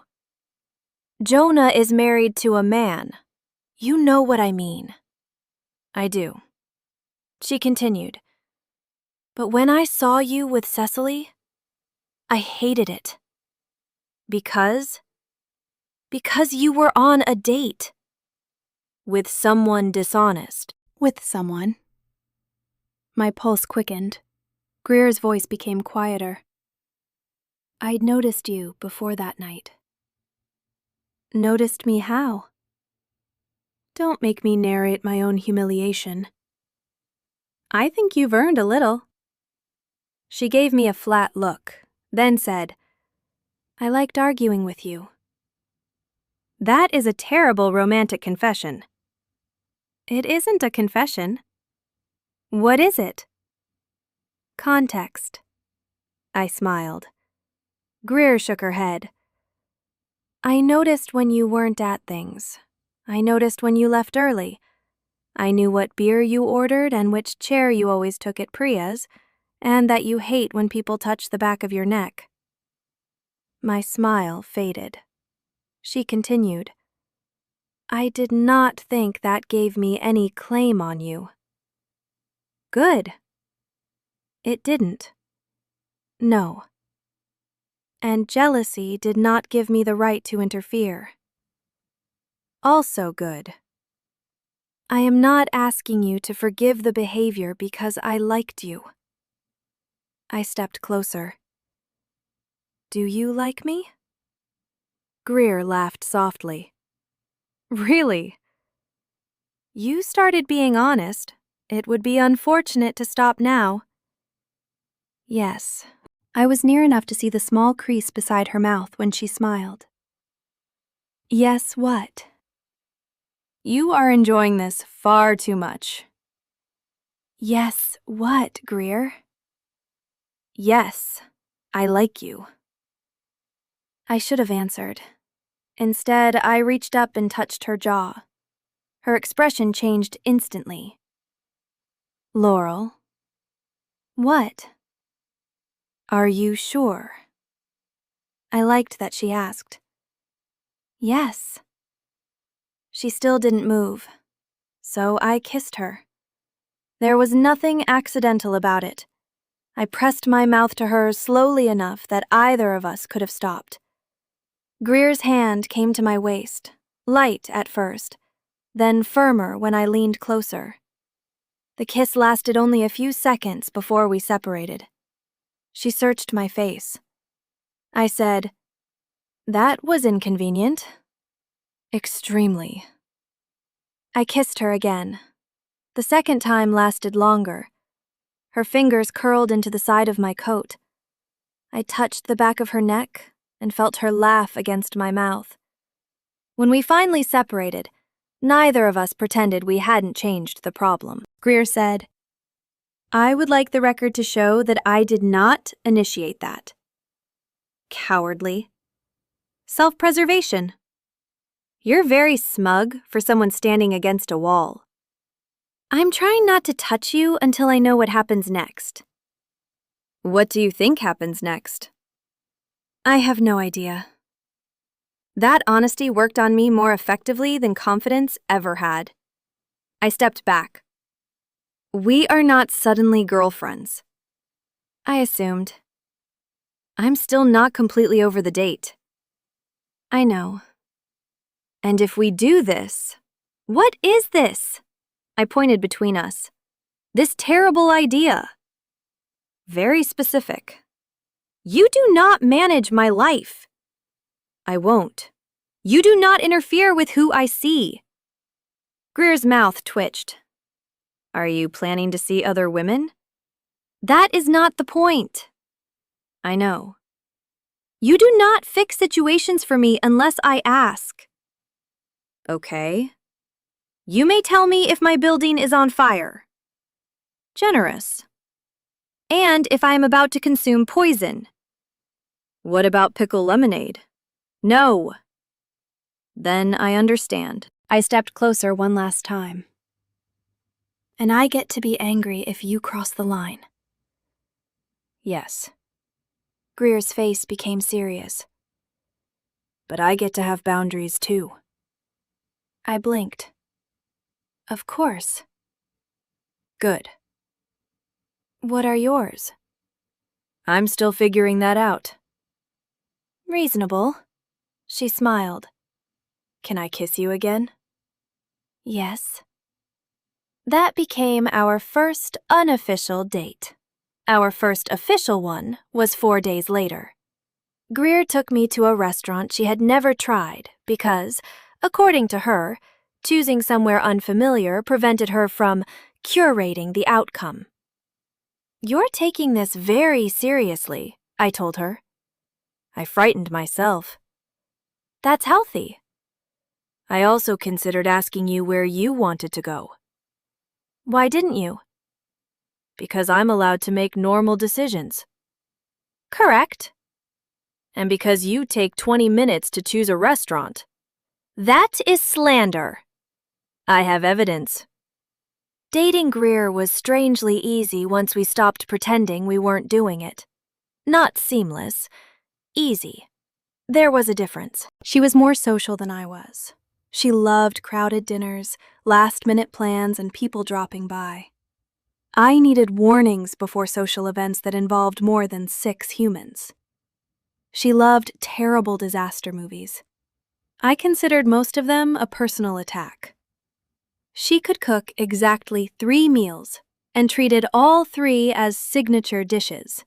Jonah is married to a man. You know what I mean. I do. She continued. But when I saw you with Cecily, I hated it. Because? Because you were on a date. With someone dishonest. With someone. My pulse quickened. Greer's voice became quieter. I'd noticed you before that night. Noticed me how? Don't make me narrate my own humiliation. I think you've earned a little. She gave me a flat look, then said, I liked arguing with you. That is a terrible romantic confession. It isn't a confession. What is it? Context. I smiled. Greer shook her head. I noticed when you weren't at things. I noticed when you left early. I knew what beer you ordered and which chair you always took at Priya's, and that you hate when people touch the back of your neck. My smile faded. She continued. I did not think that gave me any claim on you. Good. It didn't. No. And jealousy did not give me the right to interfere. Also good. I am not asking you to forgive the behavior because I liked you. I stepped closer. Do you like me? Greer laughed softly. Really? You started being honest. It would be unfortunate to stop now. Yes. I was near enough to see the small crease beside her mouth when she smiled. Yes, what? You are enjoying this far too much. Yes, what, Greer? Yes, I like you. I should have answered. Instead, I reached up and touched her jaw. Her expression changed instantly. Laurel. What? Are you sure? I liked that she asked. Yes. She still didn't move, so I kissed her. There was nothing accidental about it. I pressed my mouth to hers slowly enough that either of us could have stopped. Greer's hand came to my waist, light at first, then firmer when I leaned closer. The kiss lasted only a few seconds before we separated. She searched my face. I said, That was inconvenient. Extremely. I kissed her again. The second time lasted longer. Her fingers curled into the side of my coat. I touched the back of her neck and felt her laugh against my mouth. When we finally separated, neither of us pretended we hadn't changed the problem. Greer said, I would like the record to show that I did not initiate that. Cowardly. Self-preservation. You're very smug for someone standing against a wall. I'm trying not to touch you until I know what happens next. What do you think happens next? I have no idea. That honesty worked on me more effectively than confidence ever had. I stepped back. We are not suddenly girlfriends. I assumed. I'm still not completely over the date. I know. And if we do this, what is this? I pointed between us. This terrible idea. Very specific. You do not manage my life. I won't. You do not interfere with who I see. Greer's mouth twitched. Are you planning to see other women? That is not the point. I know. You do not fix situations for me unless I ask. Okay. You may tell me if my building is on fire. Generous. And if I am about to consume poison. What about pickle lemonade? No. Then I understand. I stepped closer one last time. And I get to be angry if you cross the line. Yes. Greer's face became serious. But I get to have boundaries too. I blinked. Of course. Good. What are yours? I'm still figuring that out. Reasonable. She smiled. Can I kiss you again? Yes. That became our first unofficial date. Our first official one was 4 days later. Greer took me to a restaurant she had never tried because, according to her, choosing somewhere unfamiliar prevented her from curating the outcome. "You're taking this very seriously," I told her. I frightened myself. "That's healthy." "I also considered asking you where you wanted to go." "Why didn't you?" "Because I'm allowed to make normal decisions." "Correct." "And because you take 20 minutes to choose a restaurant." "That is slander." "I have evidence." Dating Greer was strangely easy once we stopped pretending we weren't doing it. Not seamless, easy. There was a difference. She was more social than I was. She loved crowded dinners, last-minute plans, and people dropping by. I needed warnings before social events that involved more than 6 humans. She loved terrible disaster movies. I considered most of them a personal attack. She could cook exactly 3 meals and treated all 3 as signature dishes.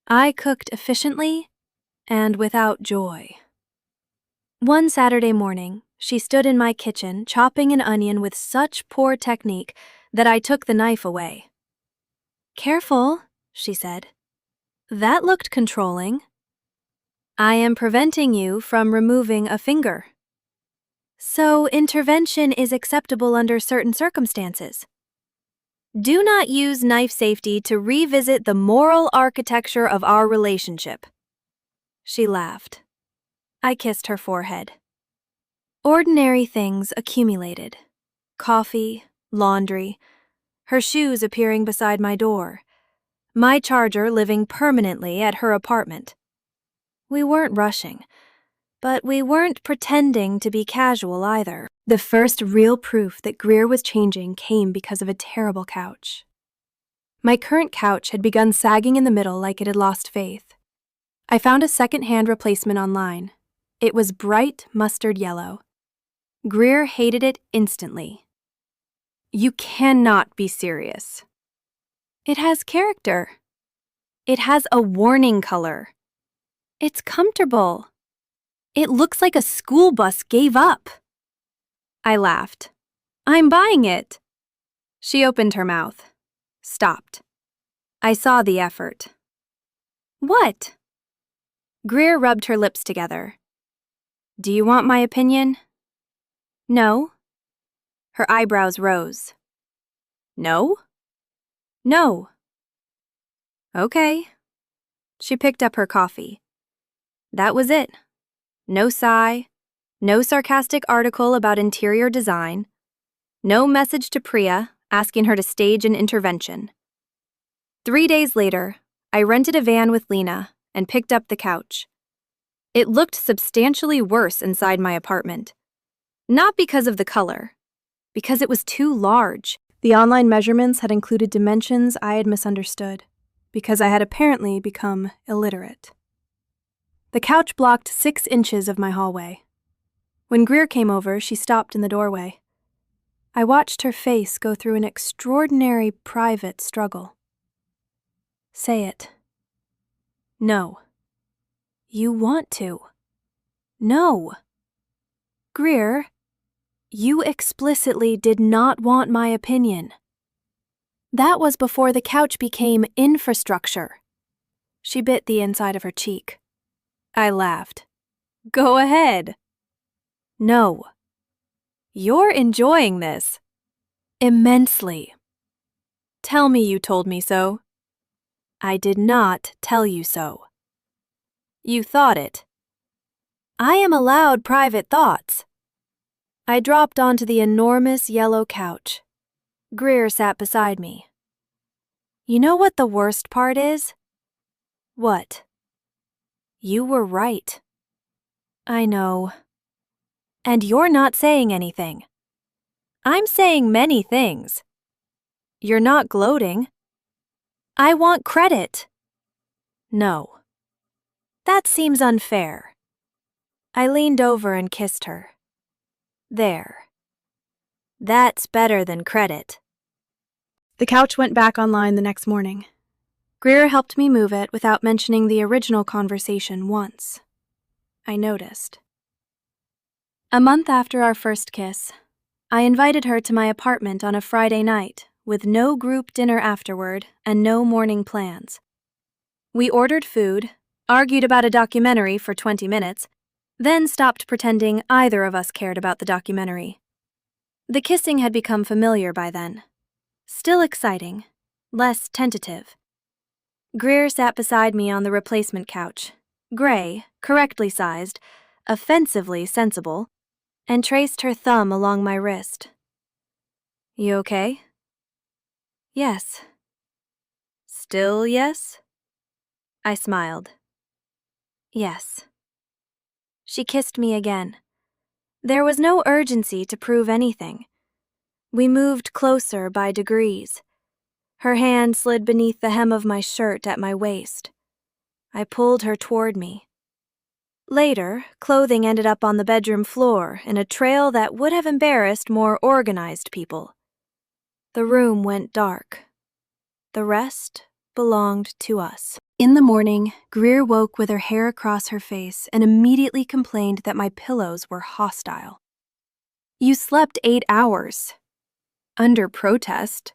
I cooked efficiently and without joy. One Saturday morning, she stood in my kitchen chopping an onion with such poor technique that I took the knife away. "Careful," she said. "That looked controlling." "I am preventing you from removing a finger." "So intervention is acceptable under certain circumstances." "Do not use knife safety to revisit the moral architecture of our relationship." She laughed. I kissed her forehead. Ordinary things accumulated. Coffee, laundry, her shoes appearing beside my door, my charger living permanently at her apartment. We weren't rushing, but we weren't pretending to be casual either. The first real proof that Greer was changing came because of a terrible couch. My current couch had begun sagging in the middle like it had lost faith. I found a second-hand replacement online. It was bright mustard yellow. Greer hated it instantly. "You cannot be serious." "It has character. It has a warning color. It's comfortable. It looks like a school bus gave up." I laughed. "I'm buying it." She opened her mouth, stopped. I saw the effort. "What?" Greer rubbed her lips together. "Do you want my opinion?" "No." Her eyebrows rose. "No?" "No." "Okay." She picked up her coffee. That was it. No sigh, no sarcastic article about interior design, no message to Priya asking her to stage an intervention. 3 days later, I rented a van with Lena and picked up the couch. It looked substantially worse inside my apartment. Not because of the color, because it was too large. The online measurements had included dimensions I had misunderstood, because I had apparently become illiterate. The couch blocked 6 inches of my hallway. When Greer came over, she stopped in the doorway. I watched her face go through an extraordinary private struggle. "Say it." "No." "You want to." "No." "Greer, you explicitly did not want my opinion." That was before the couch became infrastructure. She bit the inside of her cheek. I laughed. "Go ahead." "No." "You're enjoying this." "Immensely." "Tell me you told me so." "I did not tell you so." "You thought it." "I am allowed private thoughts." I dropped onto the enormous yellow couch. Greer sat beside me. "You know what the worst part is?" "What?" "You were right." "I know." "And you're not saying anything." "I'm saying many things." "You're not gloating." "I want credit." "No." "That seems unfair." I leaned over and kissed her. "There." That's better than credit. The couch went back online the next morning. Greer helped me move it without mentioning the original conversation once. I noticed. A month after our first kiss, I invited her to my apartment on a Friday night with no group dinner afterward and no morning plans. We ordered food, argued about a documentary for 20 minutes, then stopped pretending either of us cared about the documentary. The kissing had become familiar by then. Still exciting, less tentative. Greer sat beside me on the replacement couch, gray, correctly sized, offensively sensible, and traced her thumb along my wrist. You okay? Yes. Still yes? I smiled. Yes. She kissed me again. There was no urgency to prove anything. We moved closer by degrees. Her hand slid beneath the hem of my shirt at my waist. I pulled her toward me. Later, clothing ended up on the bedroom floor in a trail that would have embarrassed more organized people. The room went dark. The rest belonged to us. In the morning, Greer woke with her hair across her face and immediately complained that my pillows were hostile. You slept 8 hours. Under protest.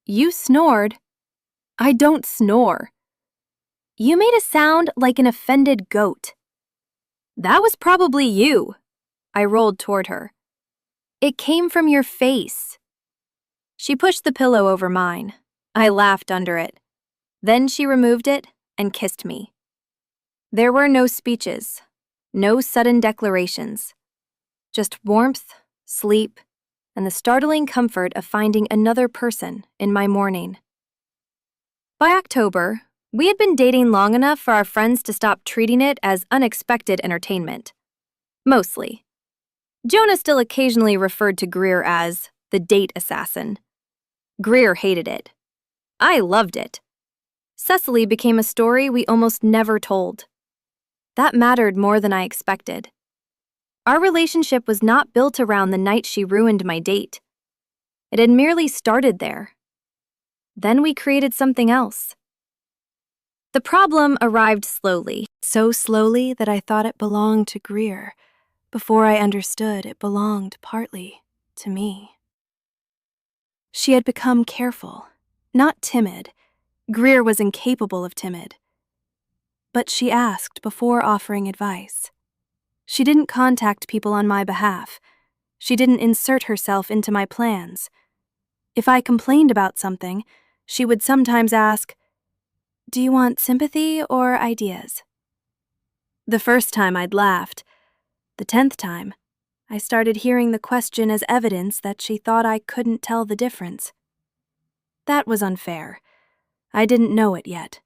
You snored. I don't snore. You made a sound like an offended goat. That was probably you. I rolled toward her. It came from your face. She pushed the pillow over mine. I laughed under it. Then she removed it and kissed me. There were no speeches, no sudden declarations, just warmth, sleep, and the startling comfort of finding another person in my morning. By October, we had been dating long enough for our friends to stop treating it as unexpected entertainment. Mostly. Jonah still occasionally referred to Greer as the date assassin. Greer hated it. I loved it. Cecily became a story we almost never told. That mattered more than I expected. Our relationship was not built around the night she ruined my date. It had merely started there. Then we created something else. The problem arrived slowly, so slowly that I thought it belonged to Greer, before I understood it belonged partly to me. She had become careful, not timid. Greer was incapable of timid. But she asked before offering advice. She didn't contact people on my behalf. She didn't insert herself into my plans. If I complained about something, she would sometimes ask, "Do you want sympathy or ideas?" The first time I'd laughed. The 10th time, I started hearing the question as evidence that she thought I couldn't tell the difference. That was unfair. I didn't know it yet.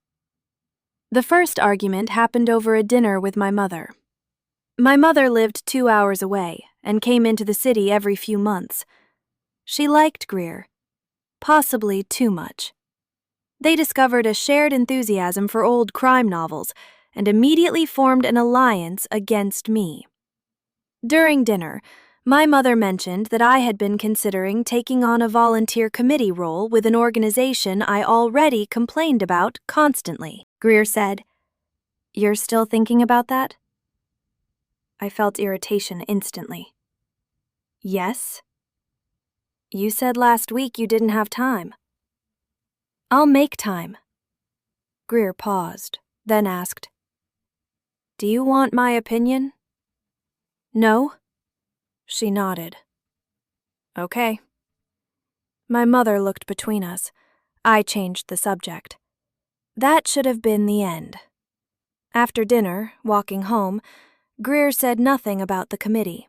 The first argument happened over a dinner with my mother. My mother lived 2 hours away and came into the city every few months. She liked Greer, possibly too much. They discovered a shared enthusiasm for old crime novels and immediately formed an alliance against me. During dinner, my mother mentioned that I had been considering taking on a volunteer committee role with an organization I already complained about constantly. Greer said, "You're still thinking about that?" I felt irritation instantly. Yes? You said last week you didn't have time. I'll make time. Greer paused, then asked, "Do you want my opinion?" No? She nodded. Okay. My mother looked between us. I changed the subject. That should have been the end. After dinner, walking home, Greer said nothing about the committee.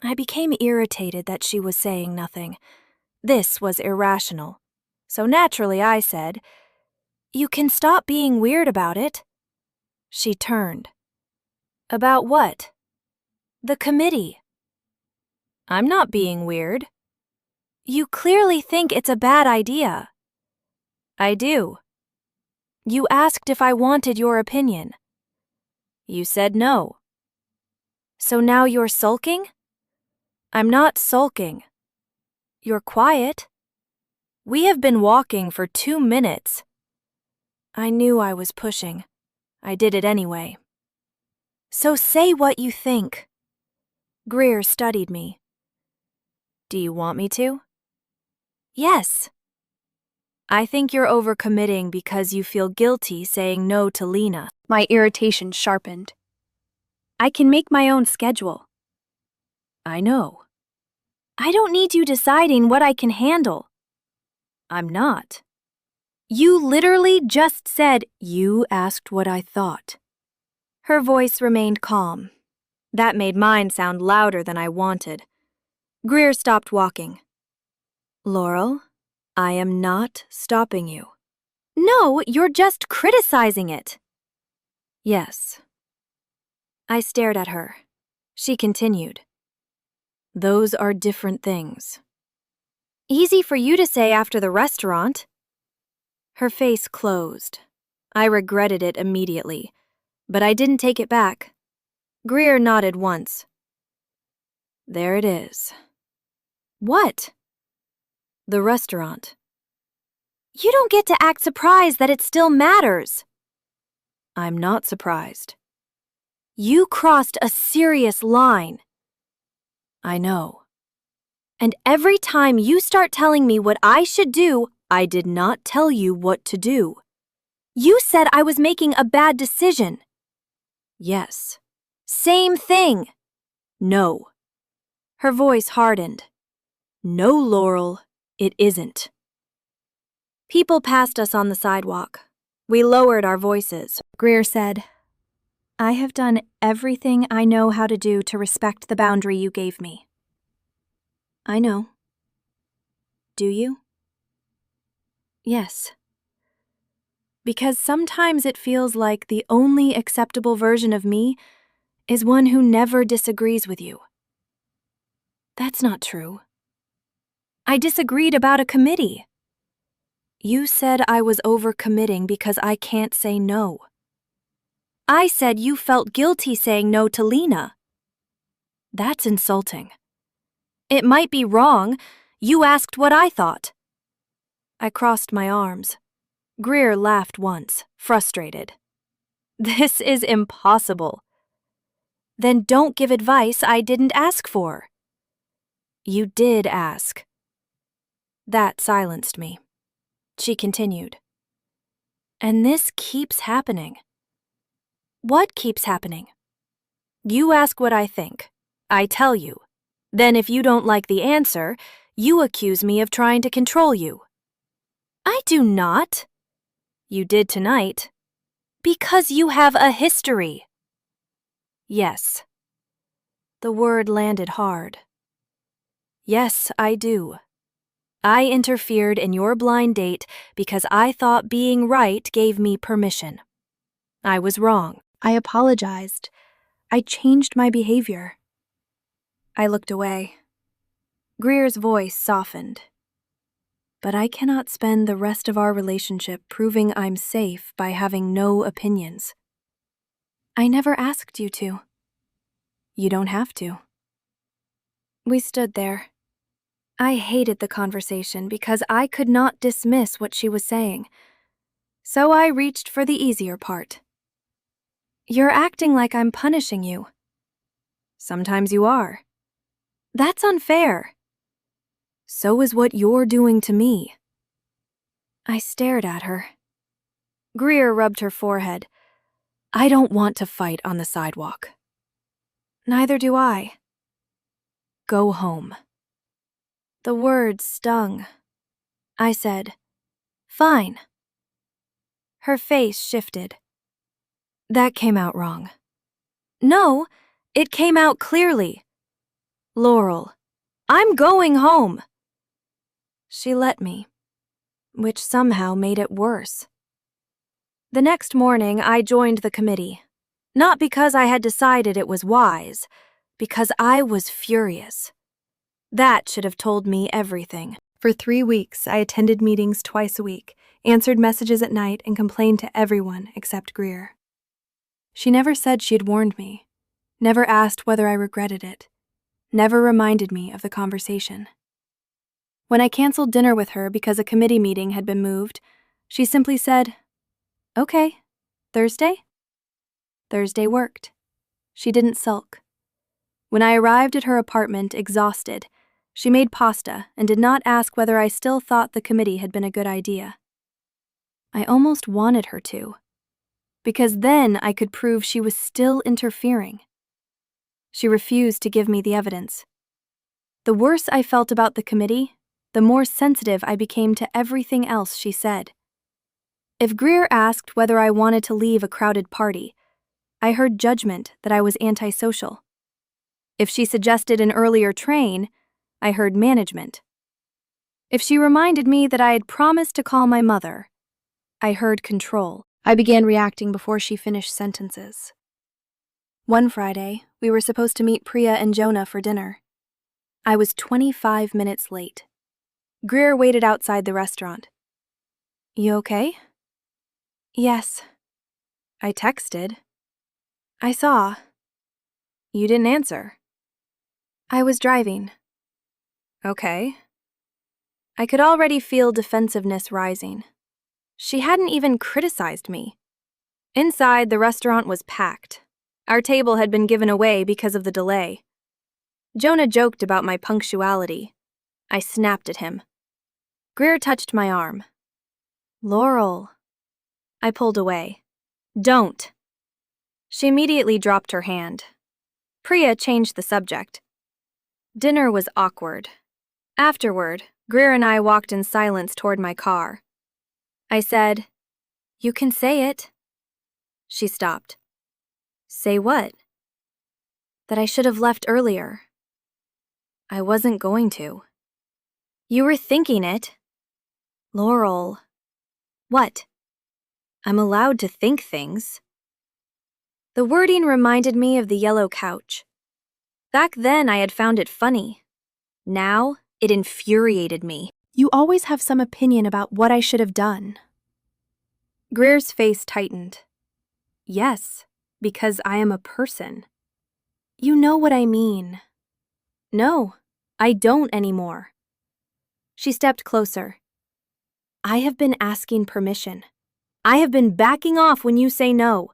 I became irritated that she was saying nothing. This was irrational. So naturally I said, "You can stop being weird about it." She turned. About what? The committee. I'm not being weird. You clearly think it's a bad idea. I do. You asked if I wanted your opinion. You said no. So now you're sulking? I'm not sulking. You're quiet. We have been walking for 2 minutes. I knew I was pushing. I did it anyway. So say what you think. Greer studied me. Do you want me to? Yes. I think you're overcommitting because you feel guilty saying no to Lena. My irritation sharpened. I can make my own schedule. I know. I don't need you deciding what I can handle. I'm not. You literally just said you asked what I thought. Her voice remained calm. That made mine sound louder than I wanted. Greer stopped walking. Laurel, I am not stopping you. No, you're just criticizing it. Yes. I stared at her. She continued. Those are different things. Easy for you to say after the restaurant. Her face closed. I regretted it immediately, but I didn't take it back. Greer nodded once. There it is. What? The restaurant. You don't get to act surprised that it still matters. I'm not surprised. You crossed a serious line. I know. And every time you start telling me what I should do, I did not tell you what to do. You said I was making a bad decision. Yes. Same thing. No. Her voice hardened. No, Laurel, it isn't. People passed us on the sidewalk. We lowered our voices. Greer said, I have done everything I know how to do to respect the boundary you gave me. I know. Do you? Yes. Because sometimes it feels like the only acceptable version of me is one who never disagrees with you. That's not true. I disagreed about a committee. You said I was overcommitting because I can't say no. I said you felt guilty saying no to Lena. That's insulting. It might be wrong. You asked what I thought. I crossed my arms. Greer laughed once, frustrated. This is impossible. Then don't give advice I didn't ask for. You did ask. That silenced me. She continued. And this keeps happening. What keeps happening? You ask what I think. I tell you. Then if you don't like the answer, you accuse me of trying to control you. I do not. You did tonight. Because you have a history. Yes. The word landed hard. Yes, I do. I interfered in your blind date because I thought being right gave me permission. I was wrong. I apologized. I changed my behavior. I looked away. Greer's voice softened. But I cannot spend the rest of our relationship proving I'm safe by having no opinions. I never asked you to. You don't have to. We stood there. I hated the conversation because I could not dismiss what she was saying. So I reached for the easier part. You're acting like I'm punishing you. Sometimes you are. That's unfair. So is what you're doing to me. I stared at her. Greer rubbed her forehead. I don't want to fight on the sidewalk. Neither do I. Go home. The words stung. I said, Fine. Her face shifted. That came out wrong. No, it came out clearly. Laurel, I'm going home. She let me, which somehow made it worse. The next morning, I joined the committee, not because I had decided it was wise, because I was furious. That should have told me everything. For 3 weeks, I attended meetings twice a week, answered messages at night, and complained to everyone except Greer. She never said she had warned me, never asked whether I regretted it, never reminded me of the conversation. When I canceled dinner with her because a committee meeting had been moved, she simply said, "Okay, Thursday?" Thursday worked. She didn't sulk. When I arrived at her apartment exhausted, she made pasta and did not ask whether I still thought the committee had been a good idea. I almost wanted her to, because then I could prove she was still interfering. She refused to give me the evidence. The worse I felt about the committee, the more sensitive I became to everything else she said. If Greer asked whether I wanted to leave a crowded party, I heard judgment that I was antisocial. If she suggested an earlier train, I heard management. If she reminded me that I had promised to call my mother, I heard control. I began reacting before she finished sentences. One Friday, we were supposed to meet Priya and Jonah for dinner. I was 25 minutes late. Greer waited outside the restaurant. "You okay?" "Yes." "I texted." "I saw." "You didn't answer." "I was driving." "Okay." I could already feel defensiveness rising. She hadn't even criticized me. Inside, the restaurant was packed. Our table had been given away because of the delay. Jonah joked about my punctuality. I snapped at him. Greer touched my arm. "Laurel." I pulled away. "Don't." She immediately dropped her hand. Priya changed the subject. Dinner was awkward. Afterward, Greer and I walked in silence toward my car. I said, "You can say it." She stopped. "Say what?" "That I should have left earlier." "I wasn't going to." "You were thinking it." "Laurel." "What?" "I'm allowed to think things." The wording reminded me of the yellow couch. Back then, I had found it funny. Now, it infuriated me. "You always have some opinion about what I should have done." Greer's face tightened. "Yes, because I am a person." "You know what I mean." "No, I don't anymore." She stepped closer. "I have been asking permission. I have been backing off when you say no.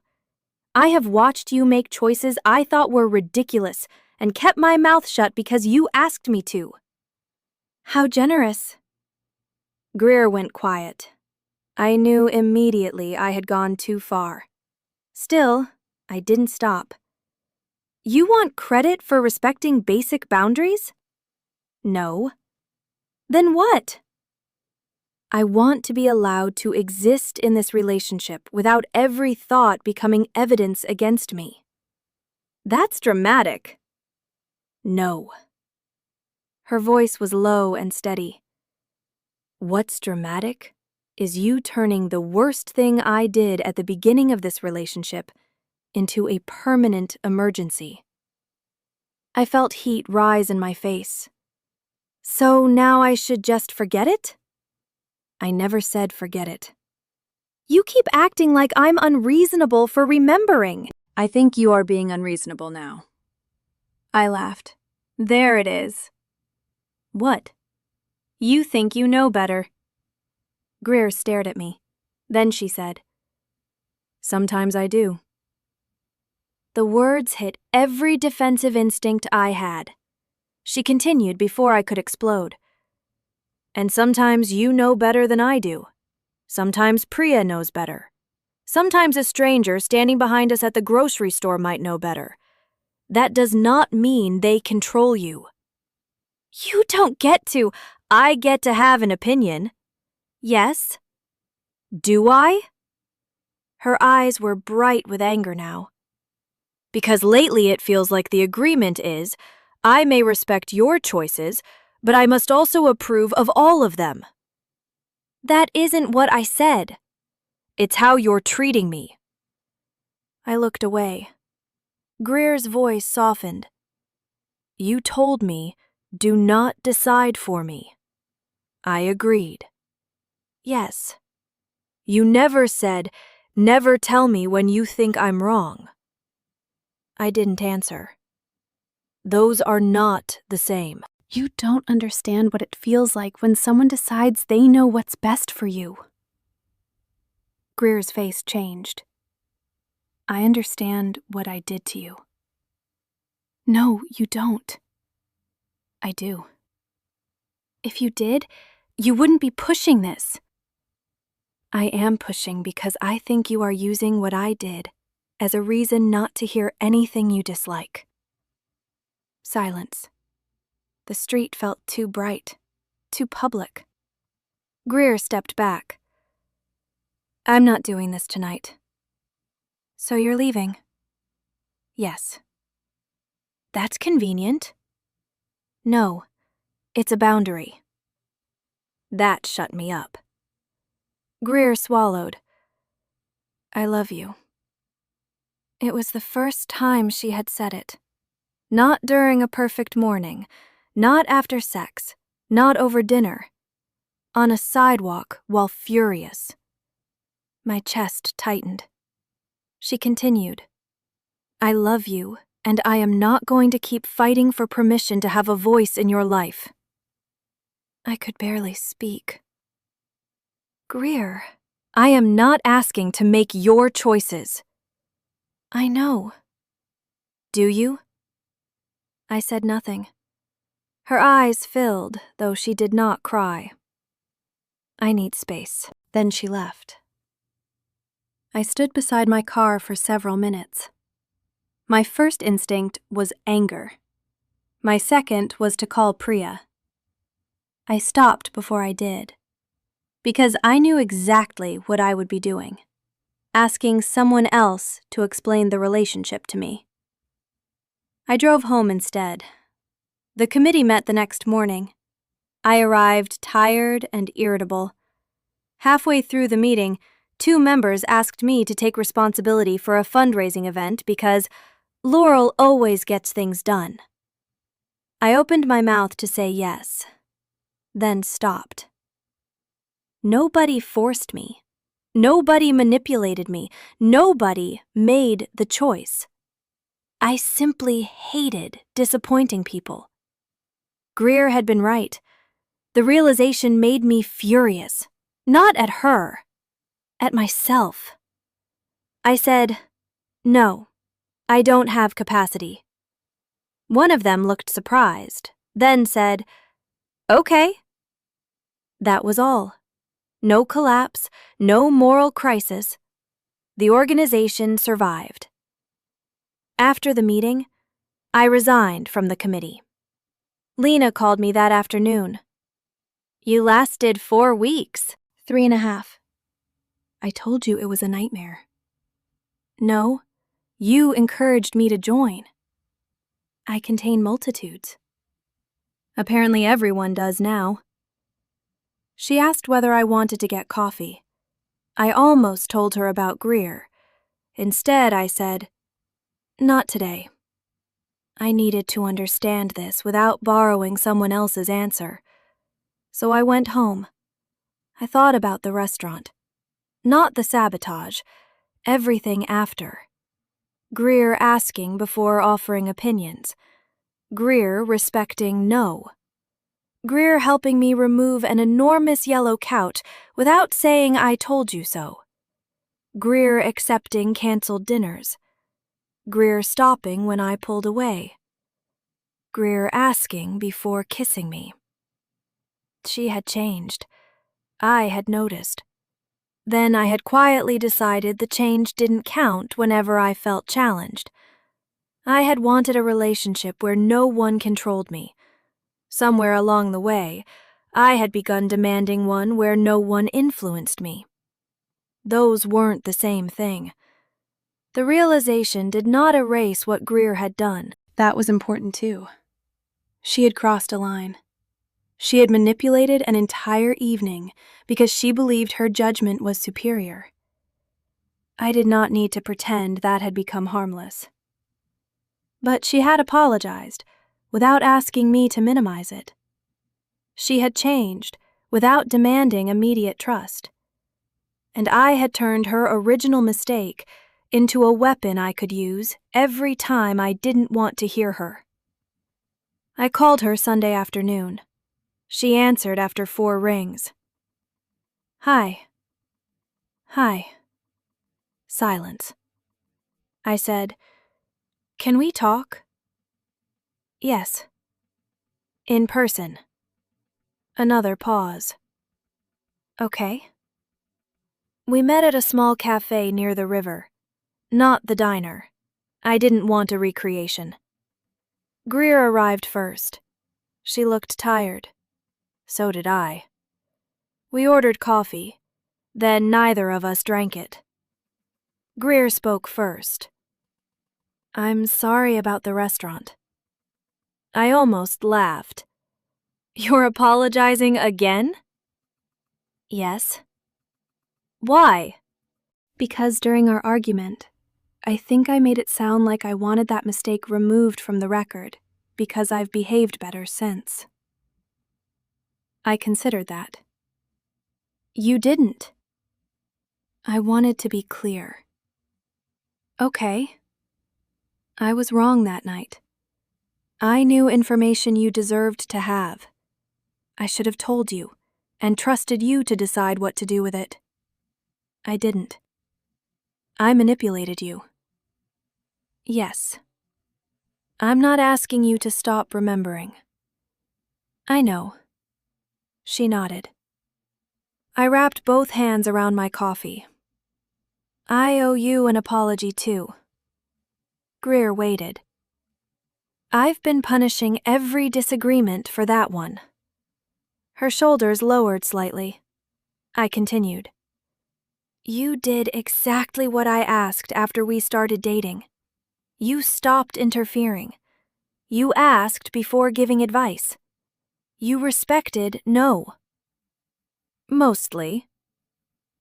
I have watched you make choices I thought were ridiculous and kept my mouth shut because you asked me to." "How generous." Greer went quiet. I knew immediately I had gone too far. Still, I didn't stop. "You want credit for respecting basic boundaries?" "No." "Then what?" "I want to be allowed to exist in this relationship without every thought becoming evidence against me." "That's dramatic." "No." Her voice was low and steady. "What's dramatic is you turning the worst thing I did at the beginning of this relationship into a permanent emergency." I felt heat rise in my face. "So now I should just forget it?" "I never said forget it." "You keep acting like I'm unreasonable for remembering." "I think you are being unreasonable now." I laughed. "There it is." "What?" "You think you know better." Greer stared at me. Then she said, "Sometimes I do." The words hit every defensive instinct I had. She continued before I could explode. "And sometimes you know better than I do. Sometimes Priya knows better. Sometimes a stranger standing behind us at the grocery store might know better. That does not mean they control you." "You don't get to. I get to have an opinion." "Yes." "Do I?" Her eyes were bright with anger now. "Because lately it feels like the agreement is, I may respect your choices, but I must also approve of all of them." "That isn't what I said." "It's how you're treating me." I looked away. Greer's voice softened. "You told me, 'Do not decide for me.' I agreed." "Yes." "You never said, 'Never tell me when you think I'm wrong.'" I didn't answer. "Those are not the same." You don't understand what it feels like when someone decides they know what's best for you. Greer's face changed. I understand what I did to you. No, you don't. I do. If you did, you wouldn't be pushing this. I am pushing because I think you are using what I did as a reason not to hear anything you dislike. Silence. The street felt too bright, too public. Greer stepped back. I'm not doing this tonight. So you're leaving? Yes. That's convenient. No, it's a boundary. That shut me up. Greer swallowed. I love you. It was the first time she had said it. Not during a perfect morning, not after sex, not over dinner. On a sidewalk while furious. My chest tightened. She continued. I love you, and I am not going to keep fighting for permission to have a voice in your life. I could barely speak. Greer, I am not asking to make your choices. I know. Do you? I said nothing. Her eyes filled, though she did not cry. I need space. Then she left. I stood beside my car for several minutes. My first instinct was anger. My second was to call Priya. I stopped before I did, because I knew exactly what I would be doing, asking someone else to explain the relationship to me. I drove home instead. The committee met the next morning. I arrived tired and irritable. Halfway through the meeting, 2 members asked me to take responsibility for a fundraising event because Laurel always gets things done. I opened my mouth to say yes, then stopped. Nobody forced me. Nobody manipulated me. Nobody made the choice. I simply hated disappointing people. Greer had been right. The realization made me furious, not at her, at myself. I said, no, I don't have capacity. One of them looked surprised, then said, okay. That was all. No collapse, no moral crisis. The organization survived. After the meeting, I resigned from the committee. Lena called me that afternoon. You lasted 4 weeks. 3.5. I told you it was a nightmare. No, you encouraged me to join. I contain multitudes. Apparently everyone does now. She asked whether I wanted to get coffee. I almost told her about Greer. Instead, I said, not today. I needed to understand this without borrowing someone else's answer. So I went home. I thought about the restaurant. Not the sabotage, everything after. Greer asking before offering opinions. Greer respecting no. Greer helping me remove an enormous yellow couch without saying I told you so. Greer accepting canceled dinners. Greer stopping when I pulled away. Greer asking before kissing me. She had changed. I had noticed. Then I had quietly decided the change didn't count whenever I felt challenged. I had wanted a relationship where no one controlled me. Somewhere along the way, I had begun demanding one where no one influenced me. Those weren't the same thing. The realization did not erase what Greer had done. That was important too. She had crossed a line. She had manipulated an entire evening because she believed her judgment was superior. I did not need to pretend that had become harmless. But she had apologized, without asking me to minimize it. She had changed, without demanding immediate trust. And I had turned her original mistake into a weapon I could use every time I didn't want to hear her. I called her Sunday afternoon. She answered after 4 rings. Hi. Hi. Silence. I said, "Can we talk?" Yes. In person. Another pause. Okay. We met at a small cafe near the river. Not the diner. I didn't want a recreation. Greer arrived first. She looked tired. So did I. We ordered coffee. Then neither of us drank it. Greer spoke first. "I'm sorry about the restaurant." I almost laughed. "You're apologizing again?" Yes. Why? Because during our argument, I think I made it sound like I wanted that mistake removed from the record because I've behaved better since. I considered that. You didn't. I wanted to be clear. Okay. I was wrong that night. I knew information you deserved to have. I should have told you and trusted you to decide what to do with it. I didn't. I manipulated you. Yes. I'm not asking you to stop remembering. I know. She nodded. I wrapped both hands around my coffee. I owe you an apology too. Greer waited. I've been punishing every disagreement for that one. Her shoulders lowered slightly. I continued. You did exactly what I asked after we started dating. You stopped interfering. You asked before giving advice. You respected no. Mostly.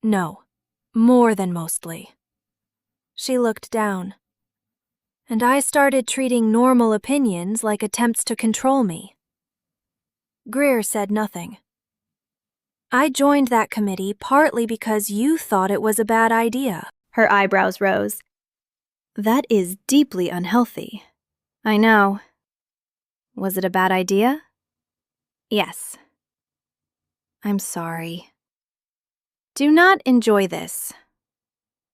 No. More than mostly. She looked down. And I started treating normal opinions like attempts to control me. Greer said nothing. I joined that committee partly because you thought it was a bad idea. Her eyebrows rose. That is deeply unhealthy. I know. Was it a bad idea? Yes. I'm sorry. Do not enjoy this.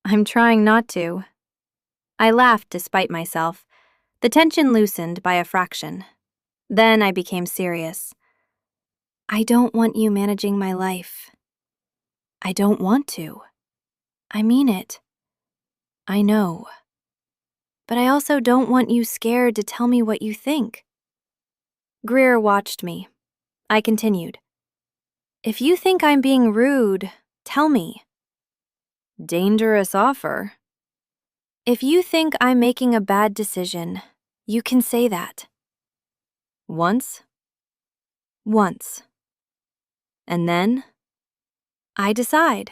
I'm trying not to. I laughed despite myself. The tension loosened by a fraction. Then I became serious. I don't want you managing my life. I don't want to. I mean it. I know. But I also don't want you scared to tell me what you think. Greer watched me. I continued. If you think I'm being rude, tell me. Dangerous offer. If you think I'm making a bad decision, you can say that. Once. Once. And then, I decide.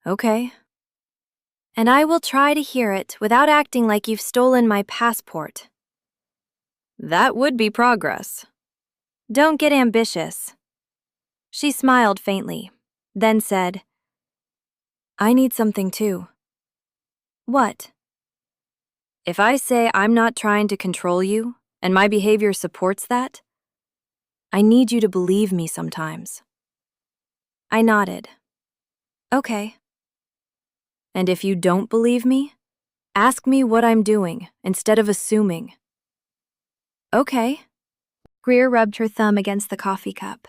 Okay. And I will try to hear it without acting like you've stolen my passport. That would be progress. Don't get ambitious. She smiled faintly, then said, I need something too. What? If I say I'm not trying to control you, and my behavior supports that, I need you to believe me sometimes. I nodded. Okay. And if you don't believe me, ask me what I'm doing instead of assuming. Okay. Greer rubbed her thumb against the coffee cup.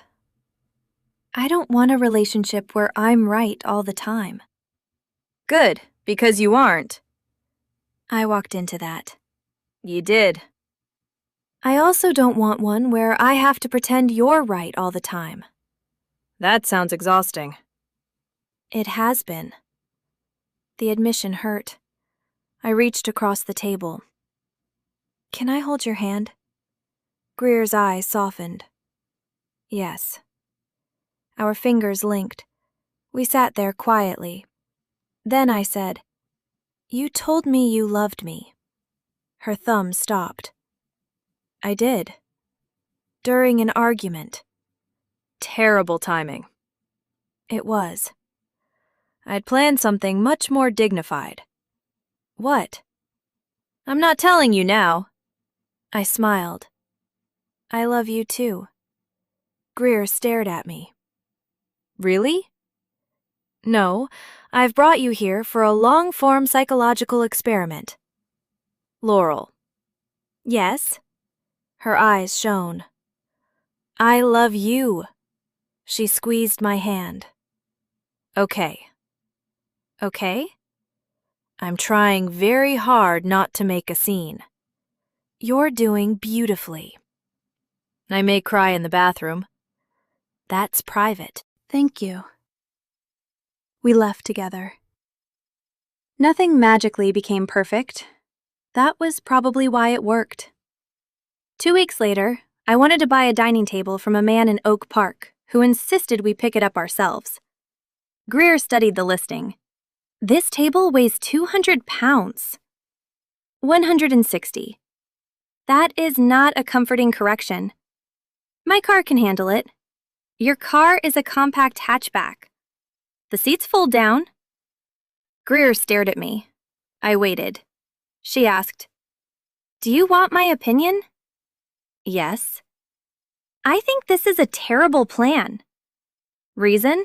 I don't want a relationship where I'm right all the time. Good, because you aren't. I walked into that. You did. I also don't want one where I have to pretend you're right all the time. That sounds exhausting. It has been. The admission hurt. I reached across the table. Can I hold your hand? Greer's eyes softened. Yes. Our fingers linked. We sat there quietly. Then I said, You told me you loved me. Her thumb stopped. I did. During an argument. Terrible timing. It was. I'd planned something much more dignified. What? I'm not telling you now. I smiled. I love you too. Greer stared at me. Really? No, I've brought you here for a long-form psychological experiment. Laurel. Yes? Her eyes shone. I love you. She squeezed my hand. Okay. Okay? I'm trying very hard not to make a scene. You're doing beautifully. I may cry in the bathroom. That's private. Thank you. We left together. Nothing magically became perfect. That was probably why it worked. 2 weeks later, I wanted to buy a dining table from a man in Oak Park who insisted we pick it up ourselves. Greer studied the listing. This table weighs 200 pounds. 160. That is not a comforting correction. My car can handle it. Your car is a compact hatchback. The seats fold down. Greer stared at me. I waited. She asked, "Do you want my opinion?" Yes. I think this is a terrible plan. Reason?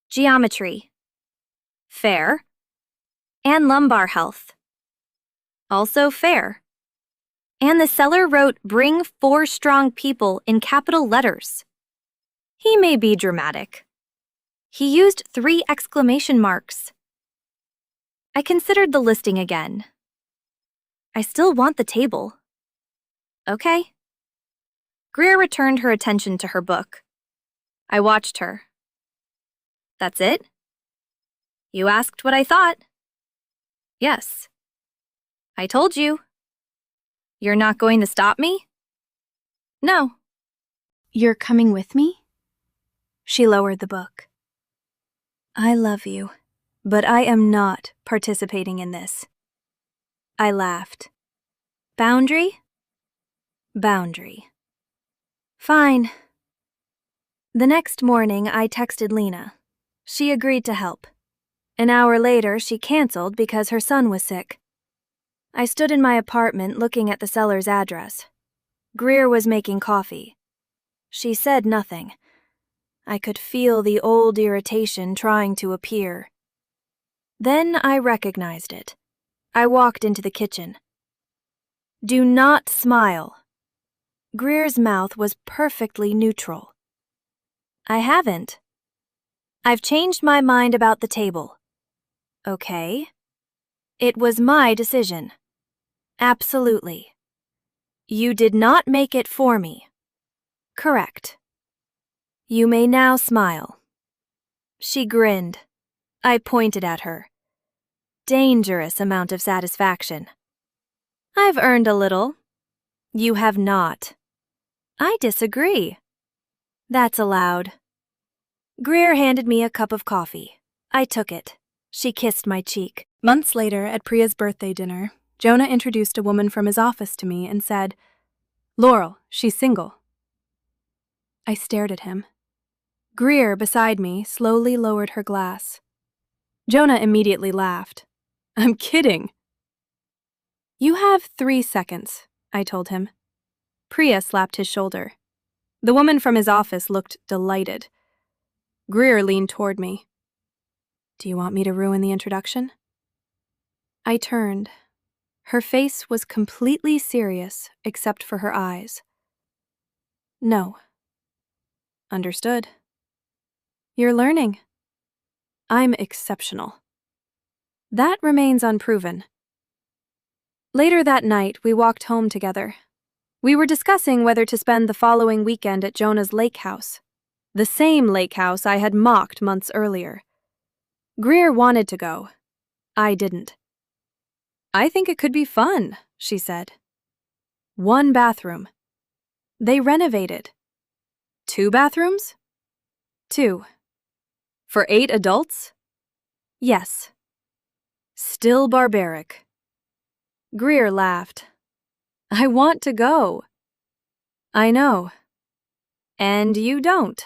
Geometry. Fair. And lumbar health. Also fair. And the seller wrote, "Bring 4 strong people" in capital letters. He may be dramatic. He used 3 exclamation marks. I considered the listing again. I still want the table. Okay. Greer returned her attention to her book. I watched her. That's it? You asked what I thought. Yes. I told you. You're not going to stop me? No. You're coming with me? She lowered the book. I love you, but I am not participating in this. I laughed. Boundary? Boundary. Fine. The next morning, I texted Lena. She agreed to help. An hour later, she canceled because her son was sick. I stood in my apartment looking at the seller's address. Greer was making coffee. She said nothing. I could feel the old irritation trying to appear. Then I recognized it. I walked into the kitchen. Do not smile. Greer's mouth was perfectly neutral. I haven't. I've changed my mind about the table. Okay. It was my decision. Absolutely. You did not make it for me. Correct. You may now smile. She grinned. I pointed at her. Dangerous amount of satisfaction. I've earned a little. You have not. I disagree. That's allowed. Greer handed me a cup of coffee. I took it. She kissed my cheek. Months later, at Priya's birthday dinner, Jonah introduced a woman from his office to me and said, "Laurel, she's single." I stared at him. Greer, beside me, slowly lowered her glass. Jonah immediately laughed. I'm kidding. You have 3 seconds, I told him. Priya slapped his shoulder. The woman from his office looked delighted. Greer leaned toward me. Do you want me to ruin the introduction? I turned. Her face was completely serious, except for her eyes. No. Understood. You're learning. I'm exceptional. That remains unproven. Later that night, we walked home together. We were discussing whether to spend the following weekend at Jonah's lake house, the same lake house I had mocked months earlier. Greer wanted to go. I didn't. I think it could be fun, she said. 1 bathroom. They renovated. 2 bathrooms? 2. For 8 adults? Yes. Still barbaric. Greer laughed. I want to go. I know. And you don't.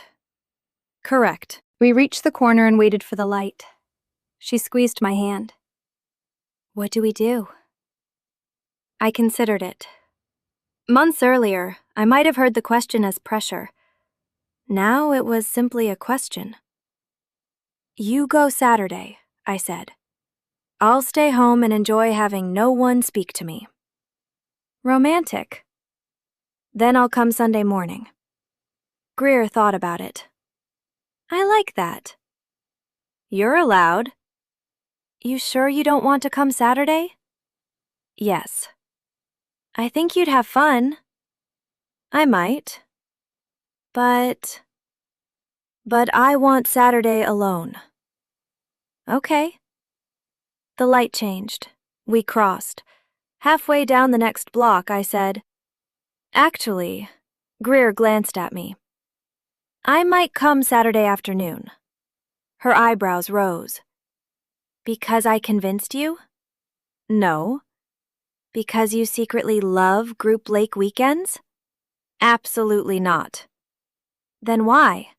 Correct. We reached the corner and waited for the light. She squeezed my hand. What do we do? I considered it. Months earlier, I might have heard the question as pressure. Now it was simply a question. You go Saturday, I said. I'll stay home and enjoy having no one speak to me. Romantic. Then I'll come Sunday morning. Greer thought about it. I like that. You're allowed. You sure you don't want to come Saturday? Yes. I think you'd have fun. I might. But I want Saturday alone. Okay. The light changed. We crossed. Halfway down the next block, I said, Actually, Greer glanced at me. I might come Saturday afternoon. Her eyebrows rose. Because I convinced you? No. Because you secretly love group lake weekends? Absolutely not. Then why?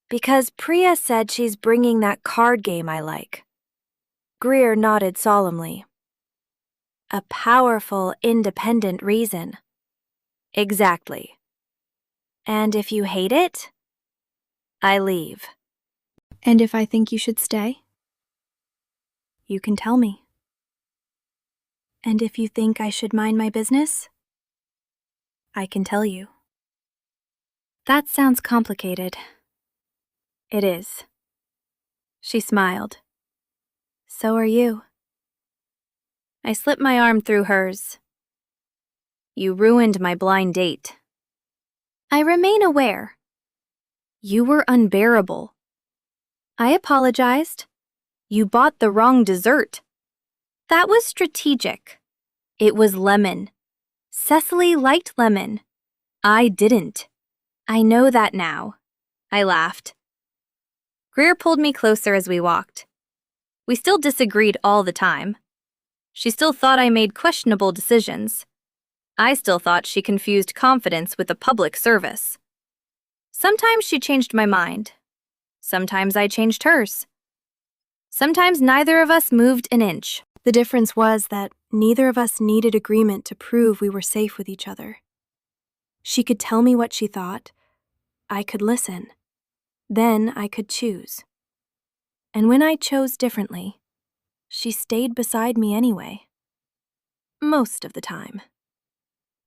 Because Priya said she's bringing that card game I like. Greer nodded solemnly. A powerful, independent reason. Exactly. And if you hate it, I leave. And if I think you should stay? You can tell me. And if you think I should mind my business? I can tell you. That sounds complicated. It is. She smiled. So are you. I slipped my arm through hers. You ruined my blind date. I remain aware. You were unbearable. I apologized. You bought the wrong dessert. That was strategic. It was lemon. Cecily liked lemon. I didn't. I know that now. I laughed. Greer pulled me closer as we walked. We still disagreed all the time. She still thought I made questionable decisions. I still thought she confused confidence with a public service. Sometimes she changed my mind. Sometimes I changed hers. Sometimes neither of us moved an inch. The difference was that neither of us needed agreement to prove we were safe with each other. She could tell me what she thought. I could listen. Then I could choose. And when I chose differently, she stayed beside me anyway. Most of the time.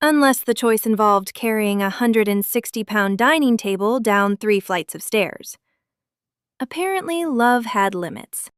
Unless the choice involved carrying a 160-pound dining table down 3 flights of stairs. Apparently, love had limits.